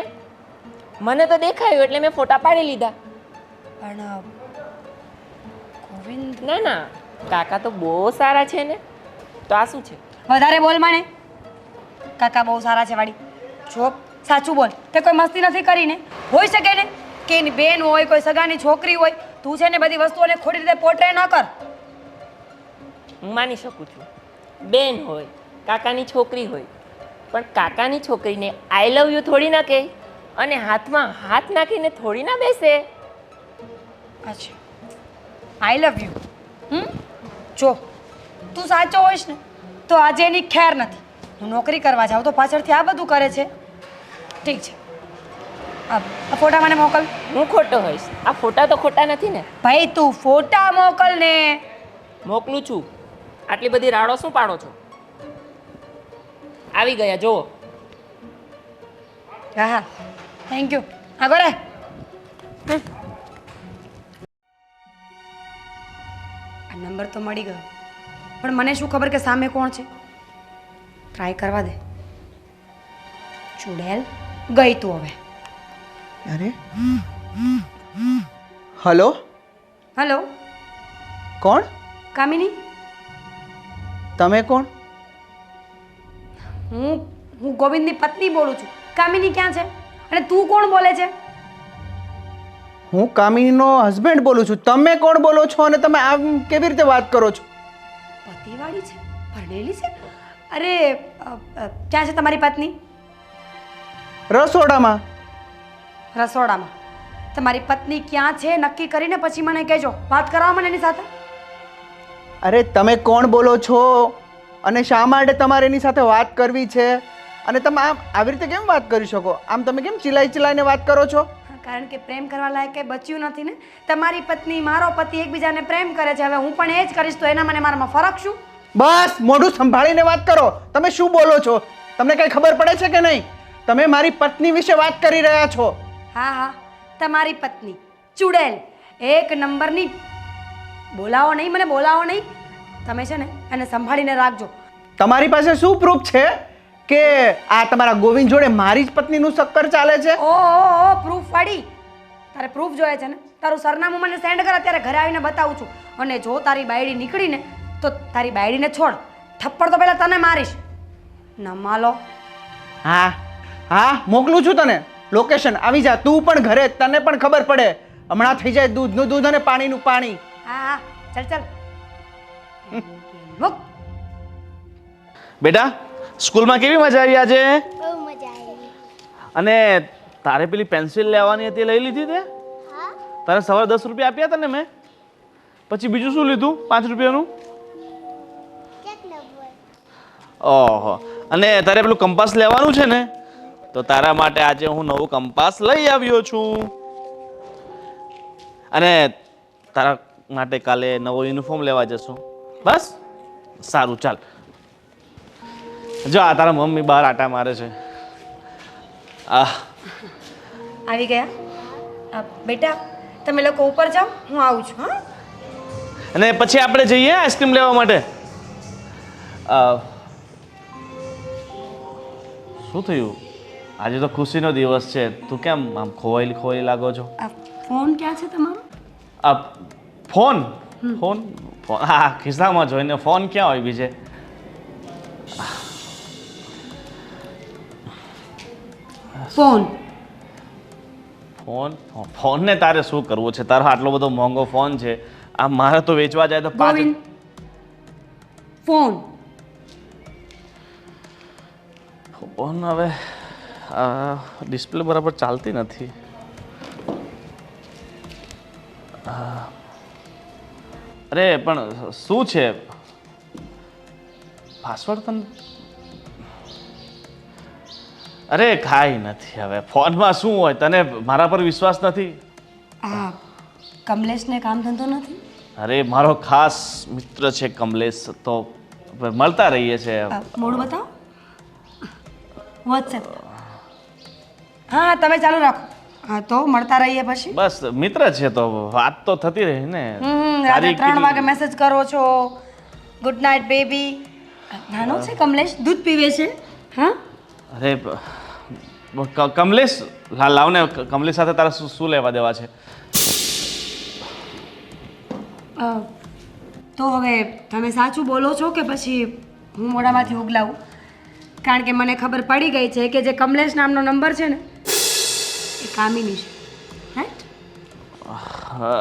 મને તો દેખાયું એટલે મેં ફોટા પાડી લીધા. પણ ગોવિંદ, ના કાકા તો બહુ સારા છે ને. તો આ શું છે? વધારે બોલ માને. કાકા બહુ સારા છે વાળી. જો સાચું બોલ તે કોઈ મસ્તી નથી કરીને હોઈ શકે ને કે એની બેન હોય કોઈ સગાની છોકરી હોય તું છે ને બધી વસ્તુઓને ખોટી રીતે પોટ્રે ન કર. હું માની શકું છું બેન હોય કાકાની છોકરી હોય પણ કાકાની છોકરીને આઈ લવ યુ થોડી ના કહે અને હાથમાં હાથ નાખીને થોડી ના બેસે. અચ્છા આઈ લવ યુ. જો તું સાચો હોઈશ ને તો આજે એની ખેર નથી. હું નોકરી કરવા જાઉં તો પાછળથી આ બધું કરે છે. ઠીક છે આ ફોટા મને મોકલ. હું ખોટો હોઈશ? આ ફોટા તો ખોટા નથી ને. ભાઈ તું ફોટા મોકલ ને. મોકલું છું. આટલી બધી રાડો શું પાડો છો? આવી ગયા જુઓ. હા હા થેન્ક યુ. આગળ રે. આ નંબર તો મળી ગયો પણ મને શું ખબર કે સામે કોણ છે. ટ્રાય કરવા દે. ચુડેલ ગઈ તું હવે. અરે હલો હલો કોણ? કામિની તમે કોણ? હું ગોવિંદની પત્ની બોલું છું. કામિની ક્યાં છે અને તું કોણ બોલે છે? હું કામિનીનો હસબન્ડ બોલું છું. તમે કોણ બોલો છો અને તમે આમ કેવી રીતે વાત કરો છો? પતિવાળી છે પરણેલી છે. અરે ક્યાં છે તમારી પત્ની? રસોડામાં. રસોડામાં. તમારી પત્ની ક્યાં છે નક્કી કરીને પછી મને કહેજો. વાત કરાવો મને એની સાથે. અરે તમે કોણ બોલો છો અને શા માટે તમારે એની સાથે વાત કરવી છે? અને તમે આમ આવી રીતે કેમ વાત કરી શકો? આમ તમે કેમ ચિલાઈને વાત કરો છો? કારણ કે પ્રેમ કરવા લાયક કંઈ બચ્યું નથી ને. તમારી પત્ની મારો પતિ એકબીજાને પ્રેમ કરે છે. હવે હું પણ એ જ કરીશ તો એના મને મારામાં ફરક શું? બસ મોઢું સંભાળીને વાત કરો. તમે શું બોલો છો? તમને કઈ ખબર પડે છે કે નહીં? તમે મારી પત્ની વિશે વાત કરી રહ્યા છો. હા હા તમારી પત્ની ચુડેલ એક નંબરની. બોલાવો નહીં મને બોલાવો નહીં. તમે છે ને એને સંભાળીને રાખજો. તમારી પાસે શું પ્રૂફ છે કે આ તમારા ગોવિંદ જોડે મારી જ પત્નીનું ચક્કર ચાલે છે? ઓ પ્રૂફ વાળી. તારે પ્રૂફ જોઈએ છે ને? તારું સરનામું મને સેન્ડ કર. અત્યારે ઘરે આવીને બતાવું છું. અને જો તારી બાયડી નીકળીને તો તારી બાયડીને છોડ. થપ્પડ તો પહેલાં તને મારીશ. નમાલો. હા હા મોકલું છું તને લોકેશન. આવી જા તું પણ ઘરે. તને પણ ખબર પડે. હમણાં થઈ જાય દૂધનું દૂધ અને પાણીનું પાણી. હા હા ચાલ ચાલ મૂક. બેટા સ્કૂલમાં કેવી મજા આવી આજે? બહુ મજા આવી. અને તારે પેલી પેન્સિલ લેવાની હતી લઈ લીધી તે? હા તારે સવારે 10 રૂપિયા આપ્યા હતા ને મેં. પછી બીજું શું લીધું 5 રૂપિયાનું? કેટલા બોલ? ઓહો. અને તારે પેલું કંપાસ લેવાનું છે ને તો તારા માટે આજે હું નવું કંપાસ લઈ આવ્યો છું. અને તારા માટે કાલે નવો યુનિફોર્મ લેવા જશું. બસ સારું ચાલ. જો આ તારા મમ્મી બહાર આટા મારે છે. આવી ગયા. બેટા તમે લોકો ઉપર જાઓ હું આવું છું. હા અને પછી આપણે જઈએ આઈસ્ક્રીમ લેવા માટે. શું થયું? આજે તો ખુશીનો દિવસ છે. તું કેમ આમ ખોવાયેલી લાગો છો? ફોન ક્યાં છે તમારો? ફોન ફોન ફોન હા ખિસ્સામાં જોઈને ફોન ક્યાં હોય બીજે? ફોન ફોન ફોનને તારે શું કરવું છે? તારો આટલો બધો મોંઘો ફોન છે. આ મારે તો વેચવા જાય તો ગોવિંદ ફોન ફોન હવે ડિસ્પ્લે બરાબર ચાલતી નથી. અરે પણ શું છે પાસવર્ડ તને? અરે કાંઈ નથી. હવે ફોનમાં શું હોય? તને મારા પર વિશ્વાસ નથી? આ કમલેશને કામ ધંધો નથી? અરે મારો ખાસ મિત્ર છે કમલેશ. તો મળતા રહીએ છે. મોડું બતાવો. વોટ્સએપ. હા તમે ચાલુ રાખો. હા તો મળતા રહીએ પછી. બસ મિત્ર છે તો વાત તો થતી રહે ને. રાતે 3 વાગે મેસેજ કરો છો. Good night baby. નાનો છે કમલેશ દૂધ પીવે છે. હા અરે કમલેશ લાવને કમલેશ સાથે તારા શું લેવા દેવા છે? તો હવે તમે સાચું બોલો છો કે પછી હું મોઢામાંથી ઉગલાવું? કારણ કે મને ખબર પડી ગઈ છે કે જે કમલેશ નામનો નંબર છે ને એ કામિની છે, રાઈટ?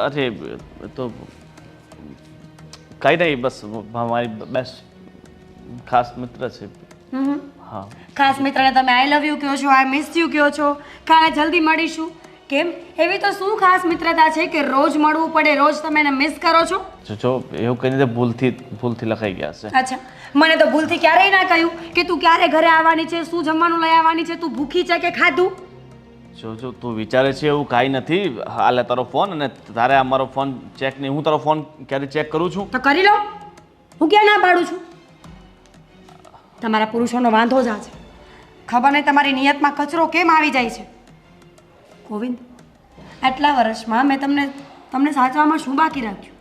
અરે તો કાંઈ નહીં, બસ મારી બેસ્ટ ખાસ મિત્ર છે. હા. ખાસ મિત્રને તમે આઈ લવ યુ કહો છો, આઈ મિસ યુ કહો છો, કાલે જલ્દી મળીશું. કેમ? એવી તો શું ખાસ મિત્રતા છે કે રોજ મળવું પડે, રોજ તમે એને મિસ કરો છો? જો એવું કહીને તો ભૂલથી લખાઈ ગયા છે. અચ્છા, મને તો ભૂલથી ક્યારેય ના કહ્યું કે તું ક્યારે ઘરે આવવાની છે, શું જમવાનું લઈ આવવાની છે, તું ભૂખી છે કે ખાધું? જો તું વિચારે છે એવું કાંઈ નથી. હાલે તારો ફોન, અને તારે આ મારો ફોન ચેક નહીં. હું તારો ફોન ક્યારે ચેક કરું છું? તો કરી લો, હું ક્યાં ના પાડું છું. તમારા પુરુષોનો વાંધો જ આ છે. ખબર નહીં તમારી નિયતમાં કચરો કેમ આવી જાય છે. ગોવિંદ, આટલા વર્ષમાં મેં તમને સાચવવામાં શું બાકી રાખ્યું?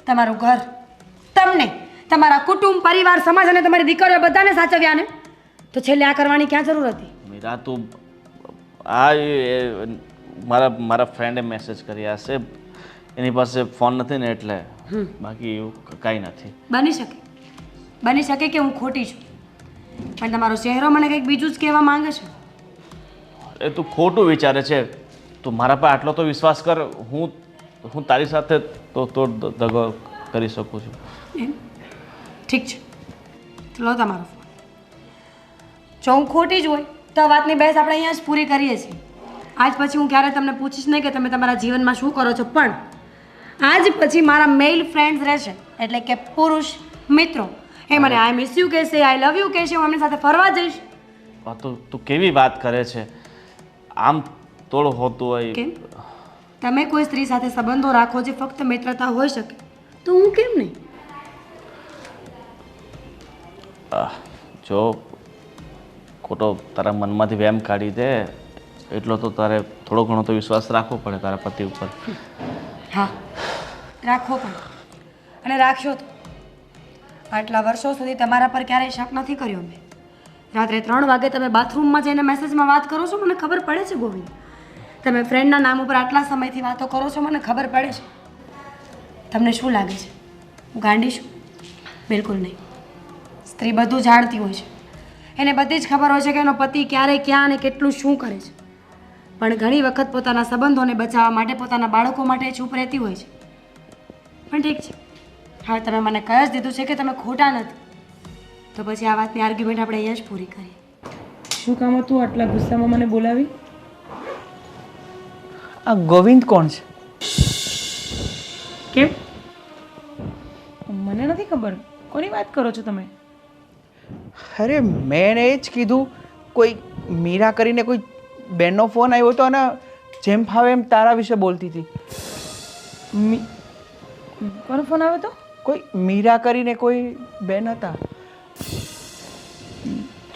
તમારું ઘર, તમને, તમારા કુટુંબ, પરિવાર, સમાજ અને તમારી દીકરીઓ બધાને સાચવ્યા ને, તો છેલ્લે આ કરવાની ક્યાં જરૂર હતી? મીરા, તું મારા ફ્રેન્ડે મેસેજ કર્યા હશે, એની પાસે ફોન નથી ને એટલે. બાકી એવું કાંઈ નથી. બની શકે કે હું ખોટી છું, પણ તમારો ચહેરો મને કંઈક બીજું જ કહેવા માંગે છે. એ તું ખોટું વિચારે છે. તું મારા પર આટલો તો વિશ્વાસ કર. હું તારી સાથે તો દગો કરી શકું છું. એમ? ઠીક છે, લો તમારો ફોન. જો હું ખોટી જ હોય તો આ વાતની બહેસ આપણે અહીંયા જ પૂરી કરીએ છીએ. આજ પછી હું ક્યારે તમને પૂછીશ નહીં કે તમે તમારા જીવનમાં શું કરો છો, પણ આજ પછી મારા મેલ ફ્રેન્ડ્સ રહેશે, એટલે કે પુરુષ મિત્રો, એ મને આઈ મિસ યુ કહેશે, આઈ લવ યુ કહેશે, હું એમની સાથે ફરવા જઈશ. તું કેવી વાત કરે છે? આમ થોડું હોતું હોય. કેમ? તમે કોઈ સ્ત્રી સાથે સંબંધો રાખો જે ફક્ત મિત્રતા હોઈ શકે, તો હું કેમ નહીં? જો ખોટો તારા મનમાંથી વેમ કાઢી દે એટલો તો તારે થોડો ઘણો તો વિશ્વાસ રાખવો પડે તારા પતિ ઉપર. હા, રાખવો પડે, અને રાખ્યો તો. આટલા વર્ષો સુધી તમારા પર ક્યારેય શક નથી કર્યો મેં. રાત્રે 3 વાગે તમે બાથરૂમમાં જઈને મેસેજમાં વાત કરો છો, મને ખબર પડે છે ગોવિંદ. તમે ફ્રેન્ડના નામ ઉપર આટલા સમયથી વાતો કરો છો, મને ખબર પડે છે. તમને શું લાગે છે હું ગાંડી છું? બિલકુલ નહીં. સ્ત્રી બધું જાણતી હોય છે, એને બધી જ ખબર હોય છે કે એનો પતિ ક્યારે, ક્યાં અને કેટલું શું કરે છે. પણ ઘણી વખત પોતાના સંબંધોને બચાવવા માટે, પોતાના બાળકો માટે ચૂપ રહેતી હોય છે. પણ ઠીક છે, હવે તમે મને કહી જ દીધું છે કે તમે ખોટા નથી, તો પછી આ વાતની આર્ગ્યુમેન્ટ આપણે અહીંયા જ પૂરી કરીએ. શું કામ હતું આટલા ગુસ્સામાં મને બોલાવી? આ ગોવિંદ કોણ છે? કેમ? મને નથી ખબર. કોની વાત કરો છો તમે? અરે મેં એને એ જ કીધું, કોઈ મીરા કરીને કોઈ બેનનો ફોન આવ્યો હતો અને જેમ ફાવે એમ તારા વિશે બોલતી હતી. કોનો ફોન આવ્યો હતો? કોઈ મીરા કરીને કોઈ બેન હતા.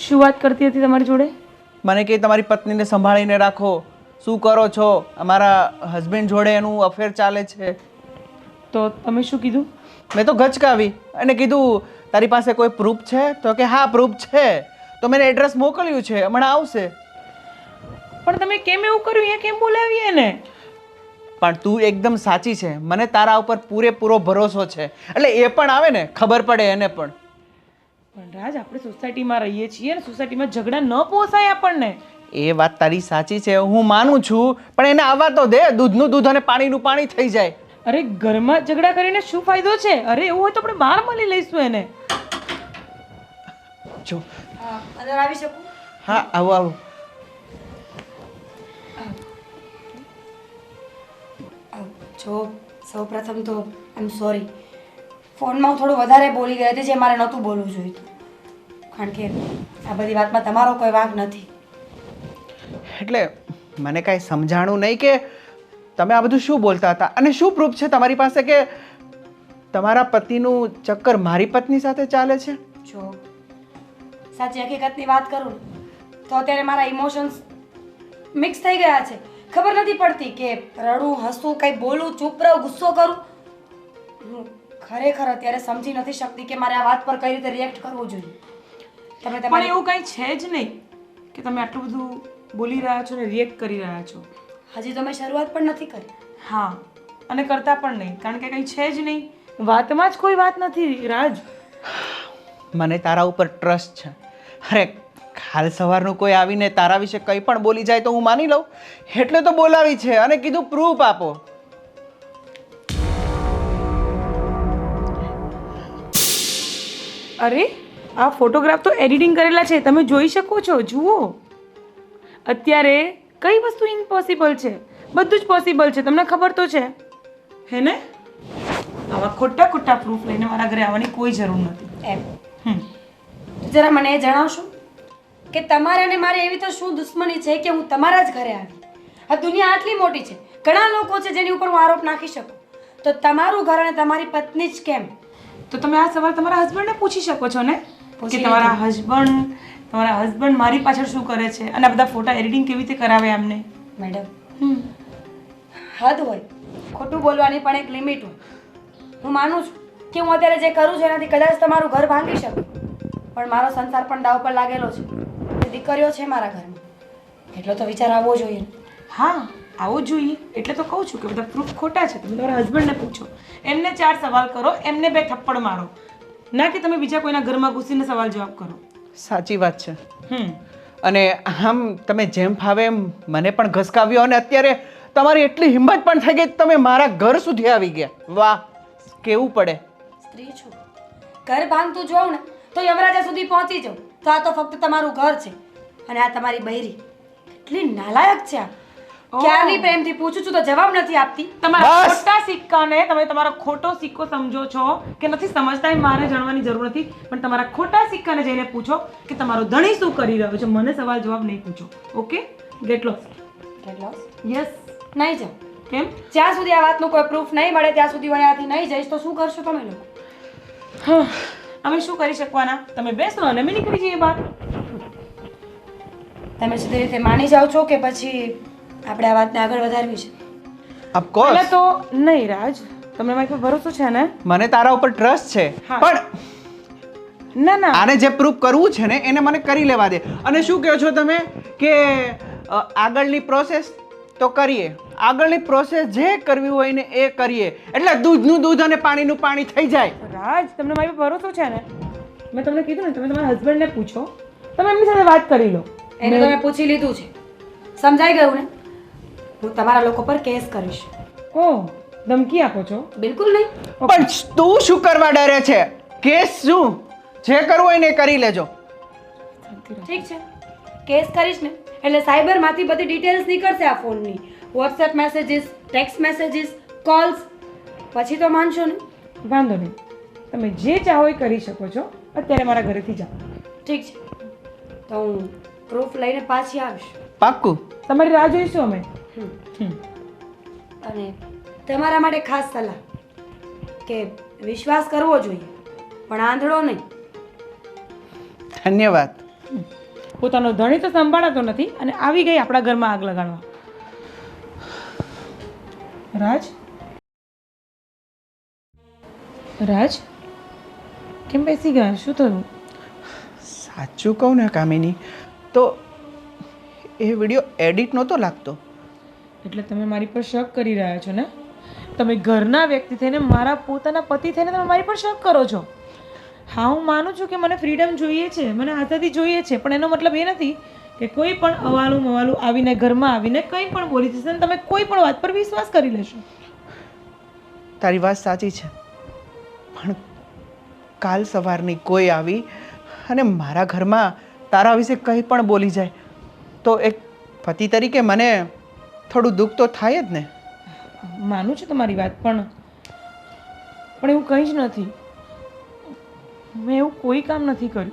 શું વાત કરતી હતી તમારી જોડે? મને કે તમારી પત્નીને સંભાળીને રાખો, શું કરો છો, અમારા હસબન્ડ જોડે એનું અફેર ચાલે છે. તો તમે શું કીધું? મેં તો ગચકાવી અને કીધું તારી પાસે કોઈ પ્રૂફ છે? તો કે હા પ્રૂફ છે. તો મેં એડ્રેસ મોકલ્યું છે, હમણાં આવશે. પણ તમે કેમ એવું કર્યું? અહીંયા કેમ બોલાવી એને? પણ તું એકદમ સાચી છે, મને તારા ઉપર પૂરેપૂરો ભરોસો છે, એટલે એ પણ આવે ને ખબર પડે એને પણ. પણ રાજ, આપણે સોસાયટીમાં રહીએ છીએ અને સોસાયટીમાં ઝઘડા ન પોસાય આપણને. એ વાત તારી સાચી છે, હું માનું છું, પણ એને આવવા તો દે. દૂધનું દૂધ અને પાણીનું પાણી થઈ જાય. અરે ઘરમાં ઝઘડા કરીને શું ફાયદો છે? અરે એવું હોય તો આપણે બહાર મળી લઈશું એને. જો અંદર આવી શકું? હા, આવો આવો. જો સૌપ્રથમ તો આઈ એમ સોરી, ફોનમાં હું થોડું વધારે બોલી ગઈ હતી, જે મારે નહોતું બોલવું જોઈતું. કારણ કે આ બધી વાતમાં તમારો કોઈ વાંક નથી. એટલે મને કાંઈ સમજાણું નહીં કે તમે આ બધું શું બોલતા હતા, અને શું પ્રૂફ છે તમારી પાસે કે તમારા પતિનું ચક્કર મારી પત્ની સાથે ચાલે છે? જો સાચી હકીકતની વાત કરું ને તો અત્યારે મારા ઇમોશન્સ મિક્સ થઈ ગયા છે. ખબર નથી પડતી કે રડું, હસું, કંઈ બોલું, ચૂપ રહું, ગુસ્સો કરું. હું ખરેખર અત્યારે સમજી નથી શકતી કે મારે આ વાત પર કઈ રીતે રિએક્ટ કરવું જોઈએ. તમે પણ એવું કંઈ છે જ નહીં કે તમે આટલું બધું બોલી રહ્યા છો ને રિએક્ટ કરી રહ્યા છો. હજી તો મેં શરૂઆત પણ નથી કરી. હા, અને કરતા પણ નહીં, કારણ કે કંઈ છે જ નહીં. વાતમાં જ કોઈ વાત નથી રાજ. મને તારા ઉપર ટ્રસ્ટ છે. અરે કાલ સવારનું કોઈ આવીને તારા વિશે કંઈ પણ બોલી જાય તો હું માની લઉં, એટલે તો બોલાવી છે અને કીધું પ્રૂફ આપો. અરે આ ફોટોગ્રાફ તો એડિટિંગ કરેલા છે, તમે જોઈ શકો છો. જુઓ, અત્યારે કઈ વસ્તુ ઇમ્પોસિબલ છે, બધું જ પોસિબલ છે. તમને ખબર તો છે હે ને? આવા ખોટા ખોટા પ્રૂફ લઈને મારા ઘરે આવવાની કોઈ જરૂર નથી. એમ જરા મને એ જણાવશો કે તમારે અને મારી એવી તો શું દુશ્મની છે કે હું તમારા જ ઘરે આવી? આ દુનિયા આટલી મોટી છે, ઘણા લોકો છે જેની ઉપર હું આરોપ નાખી શકું, તો તમારું ઘર અને તમારી પત્ની જ કેમ? તો તમે આ સવાલ તમારા હસબન્ડને પૂછી શકો છો ને કે તમારા હસબન્ડ મારી પાછળ શું કરે છે અને આ બધા ફોટા એડિટિંગ કેવી રીતે કરાવે એમને. મેડમ, હદ હોય, ખોટું બોલવાની પણ એક લિમિટ હોય. હું માનું છું કે હું અત્યારે જે કરું છું એનાથી કદાચ તમારું ઘર ભાંગી શકું, પણ મારો સંસાર પણ દાવ પર લાગેલો છે. દીકરીઓ છે મારા ઘરમાં, એટલો તો વિચાર આવવો જોઈએ. હા, આવો જોઈએ. એટલે તો કહું છું કે બધા પ્રૂફ ખોટા છે. તમે તમારા હસબન્ડને પૂછો, એમને 4 સવાલ કરો, એમને 2 થપ્પડ મારો, ના કે તમે બીજા કોઈના ઘરમાં ઘૂસીને સવાલ જવાબ કરો. સાચી વાત છે. અને આમ તમે જેમ ફાવે એમ મને પણ ઘસકાવ્યો અને અત્યારે તમારી એટલી હિંમત પણ થઈ ગઈ તમે મારા ઘર સુધી આવી ગયા. વાહ, કેવું પડે. સ્ત્રી છું, ઘર ભાંગતું જોઉં ને તો યમરાજા સુધી પહોંચી જાઉં. તો આ તો ફક્ત તમારું ઘર છે અને આ તમારી બૈરી. કેટલી નાલાયક છે આ! ક્યારની પ્રેમથી પૂછું છું તો જવાબ નથી આપતી. તમારા ખોટા સિક્કાને તમે તમારો ખોટો સિક્કો સમજો છો કે નથી સમજતા એ મારે જાણવાની જરૂર નથી, પણ તમારા ખોટા સિક્કાને જઈને પૂછો કે તમારો ધણી શું કરી રહ્યો છે. મને સવાલ જવાબ નહીં પૂછો. Okay? Get lost. Get lost? Yes. નહીં જાઉં. કેમ? જ્યાં સુધી આ વાતનું કોઈ પ્રૂફ નહીં મળે ત્યાં સુધી હું અહીંયાથી નહીં જઈશ. તો શું કરશો તમે લોકો? અમે શું કરી શકવાના? તમે બેસો અને અમે નીકળી જઈએ બહાર. તમે સીધી રીતે માની જાઓ છો કે પછી આપણે આ વાતને આગળ વધારવી છે? ઓફકોર્સ. પહેલા તો નહીં રાજ, તમને મારી પર ભરોસો છે ને? મને તારા ઉપર ટ્રસ્ટ છે, હા. પણ ના આને જે પ્રૂફ કરવું છે ને એને મને કરી લેવા દે. અને શું કહો છો તમે કે આગળની પ્રોસેસ તો કરીએ, આગળની પ્રોસેસ જે કરવી હોય ને એ કરીએ, એટલે દૂધનું દૂધ અને પાણીનું પાણી થઈ જાય. રાજ, તમને મારી પર ભરોસો છે ને? મેં તમને કીધું ને, તમે તમારા હસબન્ડને પૂછો, તમે એમની સાથે વાત કરી લો. એને તમે પૂછી લીધું છે, સમજાઈ ગયું ને? હું તમારા લોકો પર કેસ કરીશ. ઓહ, ધમકી આપો છો? બિલકુલ નહીં. પણ તું શું કરવા ડરે છે? કેસ શું? જે કરવું હોય ને એ કરી લેજો. ઠીક છે, કેસ કરીશ ને એટલે સાયબરમાંથી બધી ડિટેલ્સ નીકળશે આ ફોનની. WhatsApp messages, text messages, calls. પછી તો માનશો ને? વાંધો નહીં, તમે જે ચાહો એ કરી શકો છો. અત્યારે મારા ઘરેથી જાઓ. ઠીક છે, તો હું પ્રૂફ લઈને પાછી આવીશ. પાક્કું? તમારી રાહ જોઈશું અમે. અને તમારા માટે ખાસ સલાહ કે વિશ્વાસ કરવો જોઈએ પણ આંધળો નહીં. ધન્યવાદ. પોતાનો ધણી તો સંભાળાતો નથી અને આવી ગઈ આપણા ઘરમાં આગ લગાડવા. રાજ, કેમ બેસી ગયા? શું થયું? સાચું કહું ને કામિની, તો એ વિડીયો એડિટ નહોતો લાગતો. એટલે તમે મારી પર શક કરી રહ્યા છો ને? તમે ઘરના વ્યક્તિ થઈને, મારા પોતાના પતિ થઈને તમે મારી પર શક કરો છો. હા, હું માનું છું કે મને ફ્રીડમ જોઈએ છે, મને આઝાદી જોઈએ છે, પણ એનો મતલબ એ નથી કે કોઈ પણ અવાલું મવાલું આવીને ઘરમાં આવીને કંઈ પણ બોલી જશે અને તમે કોઈ પણ વાત પર વિશ્વાસ કરી લેશો. તારી વાત સાચી છે, પણ કાલ સવારની કોઈ આવી અને મારા ઘરમાં તારા વિશે કંઈ પણ બોલી જાય તો એક પતિ તરીકે મને થોડું દુઃખ તો થાય જ ને. માનું છું તમારી વાત, પણ એવું કંઈ જ નથી. મેં એવું કોઈ કામ નથી કર્યું.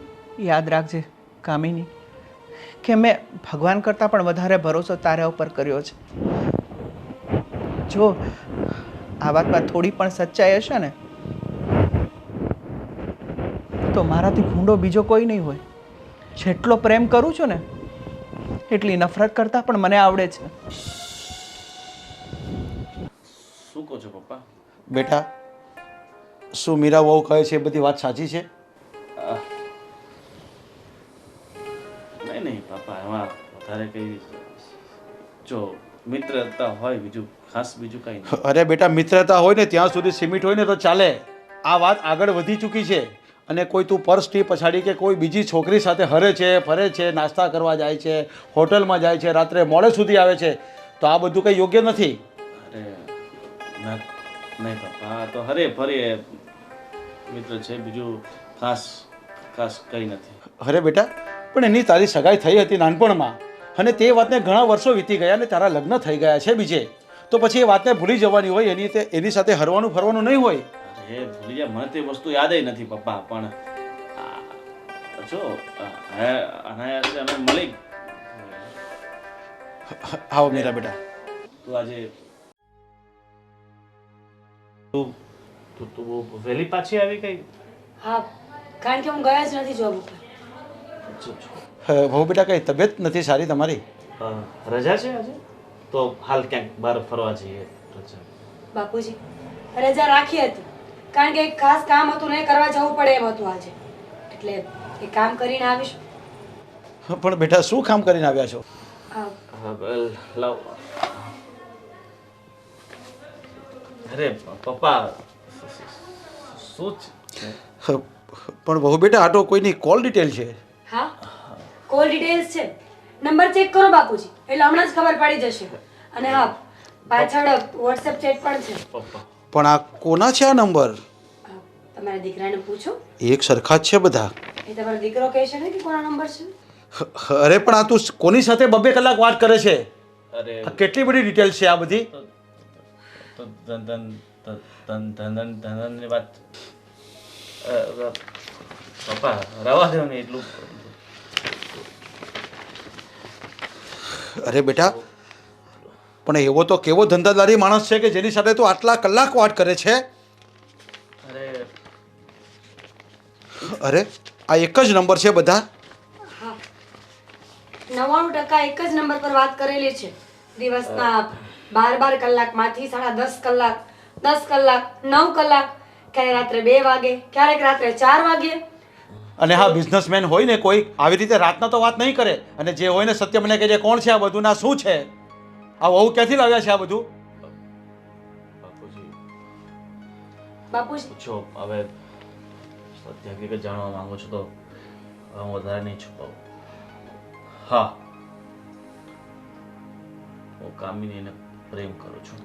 યાદ રાખજે કામિની કે મેં ભગવાન કરતાં પણ વધારે ભરોસો તારા ઉપર કર્યો છે. જો આ વાતમાં થોડી પણ સચ્ચાઈ હશે ને તો મારાથી ભૂંડો બીજો કોઈ નહીં હોય. જેટલો પ્રેમ કરું છું ને એટલી નફરત કરતાં પણ મને આવડે છે. શું કહો છો પપ્પા? બેટા, શું મીરા વહુ કહે છે એ બધી વાત સાચી છે? નહીં પપ્પા, એમાં વધારે કંઈ જો મિત્રતા હોય, બીજું ખાસ બીજું કંઈ નહીં. અરે બેટા, મિત્રતા હોય ને ત્યાં સુધી સિમિટ હોય ને તો ચાલે. આ વાત આગળ વધી ચૂકી છે અને કોઈ તું પર્સથી પછાડી કે કોઈ બીજી છોકરી સાથે હરે છે, ફરે છે, નાસ્તા કરવા જાય છે, હોટલમાં જાય છે, રાત્રે મોડે સુધી આવે છે, તો આ બધું કંઈ યોગ્ય નથી. અરે નહીં પપ્પા, આ તો હરે ફરે મિત્ર છે, બીજું ખાસ ખાસ કંઈ નથી. અરે બેટા, પણ એની તારી સગાઈ થઈ હતી નાનપણમાં, અને તે વાતને ઘણા વર્ષો વીતી ગયા અને તારા લગ્ન થઈ ગયા છે બીજે, તો પછી એ વાતને ભૂલી જવાની હોય, એની સાથે હરવાનું ફરવાનું નહીં હોય. અરે ભૂલી જા, મને તે વસ્તુ યાદ નથી પપ્પા, પણ જો અનાયાસે અમે મળી. આવો મીરા બેટા. તું આજે તું વહેલી પાછી આવી કઈ? હા, કારણ કે હું ગયા જ નથી જોબ ઉપર. બહુ બેટા, કંઈ તબિયત નથી સારી તમારી? રજા છે આજે? તો હાલ ક્યાંક બહાર ફરવા જઈએ. રજા બાપુજી, રજા રાખી હતી કારણ કે એક ખાસ કામ હતું ને કરવા જવું પડે એમ હતું આજે, એટલે એ કામ કરીને આવીશ. પણ બેટા, શું કામ કરીને આવ્યા છો? લાવ. અરે પપ્પા, શું છે? પણ બહુ બેટા, આ તો કોઈની કોલ ડિટેલ છે. હા, કોલ ડિટેલ્સ છે. નંબર ચેક કરો બાપુજી, એટલે હમણાં જ ખબર પડી જશે. અને હા, પાછળ વોટ્સએપ ચેટ પણ છે. પપ્પા, પણ આ કોના છે આ નંબર? તમારા દીકરાને પૂછો, એક સરખા જ છે બધા. એ તમારો દીકરો કહે છે ને કે કોના નંબર છે. અરે પણ આ તું કોની સાથે 2 કલાક વાત કરે છે? અરે આ કેટલી બધી ડિટેલ છે આ બધી? તો ધનની વાત. પપ્પા રવા દો ને એટલું. અરે બેટા, પણ એવો તો કેવો ધંધાદારી માણસ છે કે જેની સાથે તું આટલા કલાક વાત કરે છે? અરે આ એક જ નંબર છે બધા? હા, 99% એક જ નંબર પર વાત કરેલી છે. દિવસના 12 કલાકમાંથી 10.5 કલાક, 10 કલાક, 9 કલાક, ક્યારેક રાત્રે 2 વાગે, ક્યારેક રાત્રે 4 વાગે. અને હા, બિઝનેસમેન હોય ને કોઈ આવી રીતે રાતના તો વાત નહીં કરે, અને જે હોય ને સત્ય મને કહેજે કોણ છે આ બધું, ના શું છે આ? વહુ ક્યાંથી લાવ્યા છે આ બધું? બાપુજી પૂછો હવે. સત્ય હકીકત જાણવા માંગો છો તો હું વધારે નહીં છુપાવું. હા, હું કામિનીને પ્રેમ કરું છું.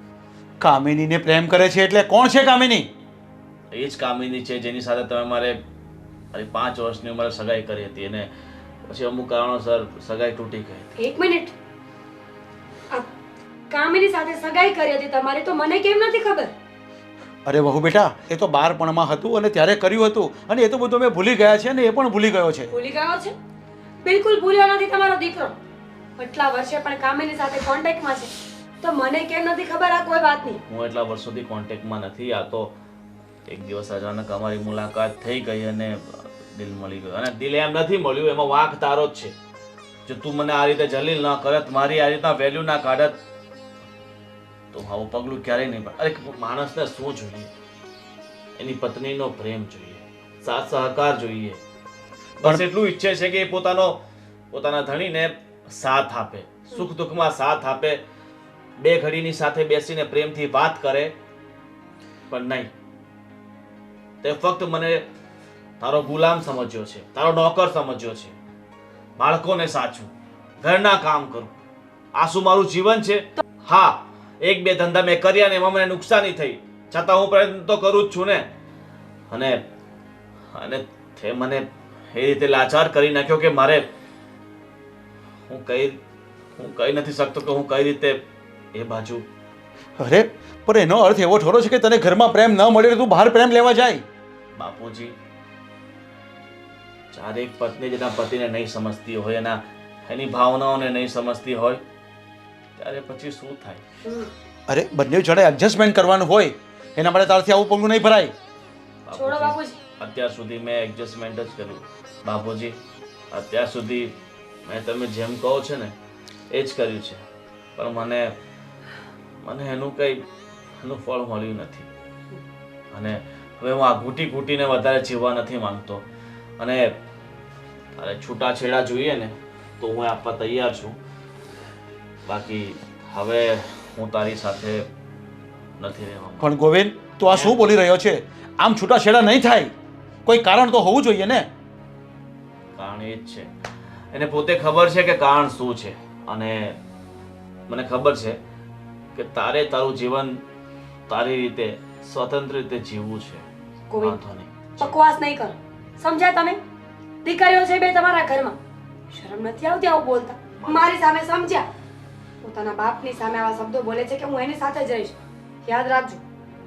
કામિનીને પ્રેમ કરે છે એટલે કોણ છે કામિની? એ જ કામિની છે જેની સાથે તમે મારી 5 વર્ષની ઉંમરે સગાઈ કરી હતી, અને પછી અમુક કારણોસર સગાઈ તૂટી ગઈ હતી. એક મિનિટ, આ કામિની સાથે સગાઈ કરી હતી તમારી, તો મને કેમ નથી ખબર? અરે વહુ બેટા, એ તો બાળપણમાં હતું અને ત્યારે કર્યું હતું, અને એ તો બધું મેં ભૂલી ગયા છે, અને એ પણ ભૂલી ગયો છે. ભૂલી ગયો છે? બિલકુલ ભૂલ્યો નથી તમારો દીકરો. એટલા વર્ષે પણ કામિની સાથે કોન્ટેક્ટમાં છે, તો મને કેમ નથી ખબર આ કોઈ વાતની? હું એટલા વર્ષોથી કોન્ટેક્ટમાં નથી. આ તો એક દિવસ અચાનક અમારી મુલાકાત થઈ ગઈ અને દિલ મળી ગયો. અને દિલ એમ નથી મળ્યું, એમાં વાંક તારો જ છે. જો તું મને આ રીતે જલીલ ન કરત, મારી આ રીતના વેલ્યુ ના કાઢત, તો આવું પગલું ક્યારેય નહીં પડે. અરે માણસને શું જોઈએ? એની પત્નીનો પ્રેમ જોઈએ, સાથ સહકાર જોઈએ. બસ એટલું ઈચ્છે છે કે એ પોતાના ધણીને સાથ આપે, સુખ દુઃખમાં સાથ આપે, 2 ઘડીની સાથે બેસીને પ્રેમથી વાત કરે. પણ નહીં, તે ફક્ત મને તારો ગુલામ સમજ્યો છે, તારો નોકર સમજ્યો છે. બાળકોને સાચું, ઘરના કામ કરું, આ શું મારું જીવન છે? હા, 1-2 ધંધા મેં કર્યા ને એમાં મને નુકસાની થઈ, છતાં હું પ્રયત્ન તો કરું જ છું ને. અને તે મને એ રીતે લાચાર કરી નાખ્યો કે મારે હું કહી નથી શકતો કે હું કઈ રીતે એ બાજુ. અરે પણ એનો અર્થ એવો થોડો છે કે તને ઘરમાં પ્રેમ ન મળે તું બહાર પ્રેમ લેવા જાય? બાપુજી, જ્યારે એક પત્ની જેના પતિને નહીં સમજતી હોય, એની ભાવનાઓને નહીં સમજતી હોય, ત્યારે પછી શું થાય? અરે બંને જણે એડજસ્ટમેન્ટ કરવાનું હોય, એના માટે તારથી આવું પગલું નહીં ભરાય. છોડો બાપુજી. અત્યાર સુધી મેં એડજસ્ટમેન્ટ જ કર્યું બાપુજી. અત્યાર સુધી મેં તમે જેમ કહો છો ને એ જ કર્યું છે, પણ મને એનું ફળ મળ્યું નથી. અને હવે હું આ ઘૂંટીને વધારે જીવવા નથી માંગતો. અને તારે છૂટાછેડા જોઈએ ને તો હું આપવા તૈયાર છું. બાકી હવે હું તારી સાથે નથી રહેવા. પણ ગોવિંદ, તું આ શું બોલી રહ્યો છે? આમ છૂટાછેડા નહીં થાય. કોઈ કારણ તો હોવું જોઈએ ને. કારણ એ જ છે, એને પોતે ખબર છે કે કારણ શું છે, અને મને ખબર છે કે તારે તારું જીવન તારી રીતે સ્વતંત્ર રીતે જીવવું છે. કોઈ વાંધો નહીં. બકવાસ નહીં કરો. સમજ્યા તમે? દીકરીઓ છે બે તમારા ઘરમાં, શરમ નથી આવતી આવું બોલતા? મારી સામે સમજ્યા? પોતાના બાપની સામે આવા શબ્દો બોલે છે કે હું એની સાથે જ રહીશ. યાદ રાખજો,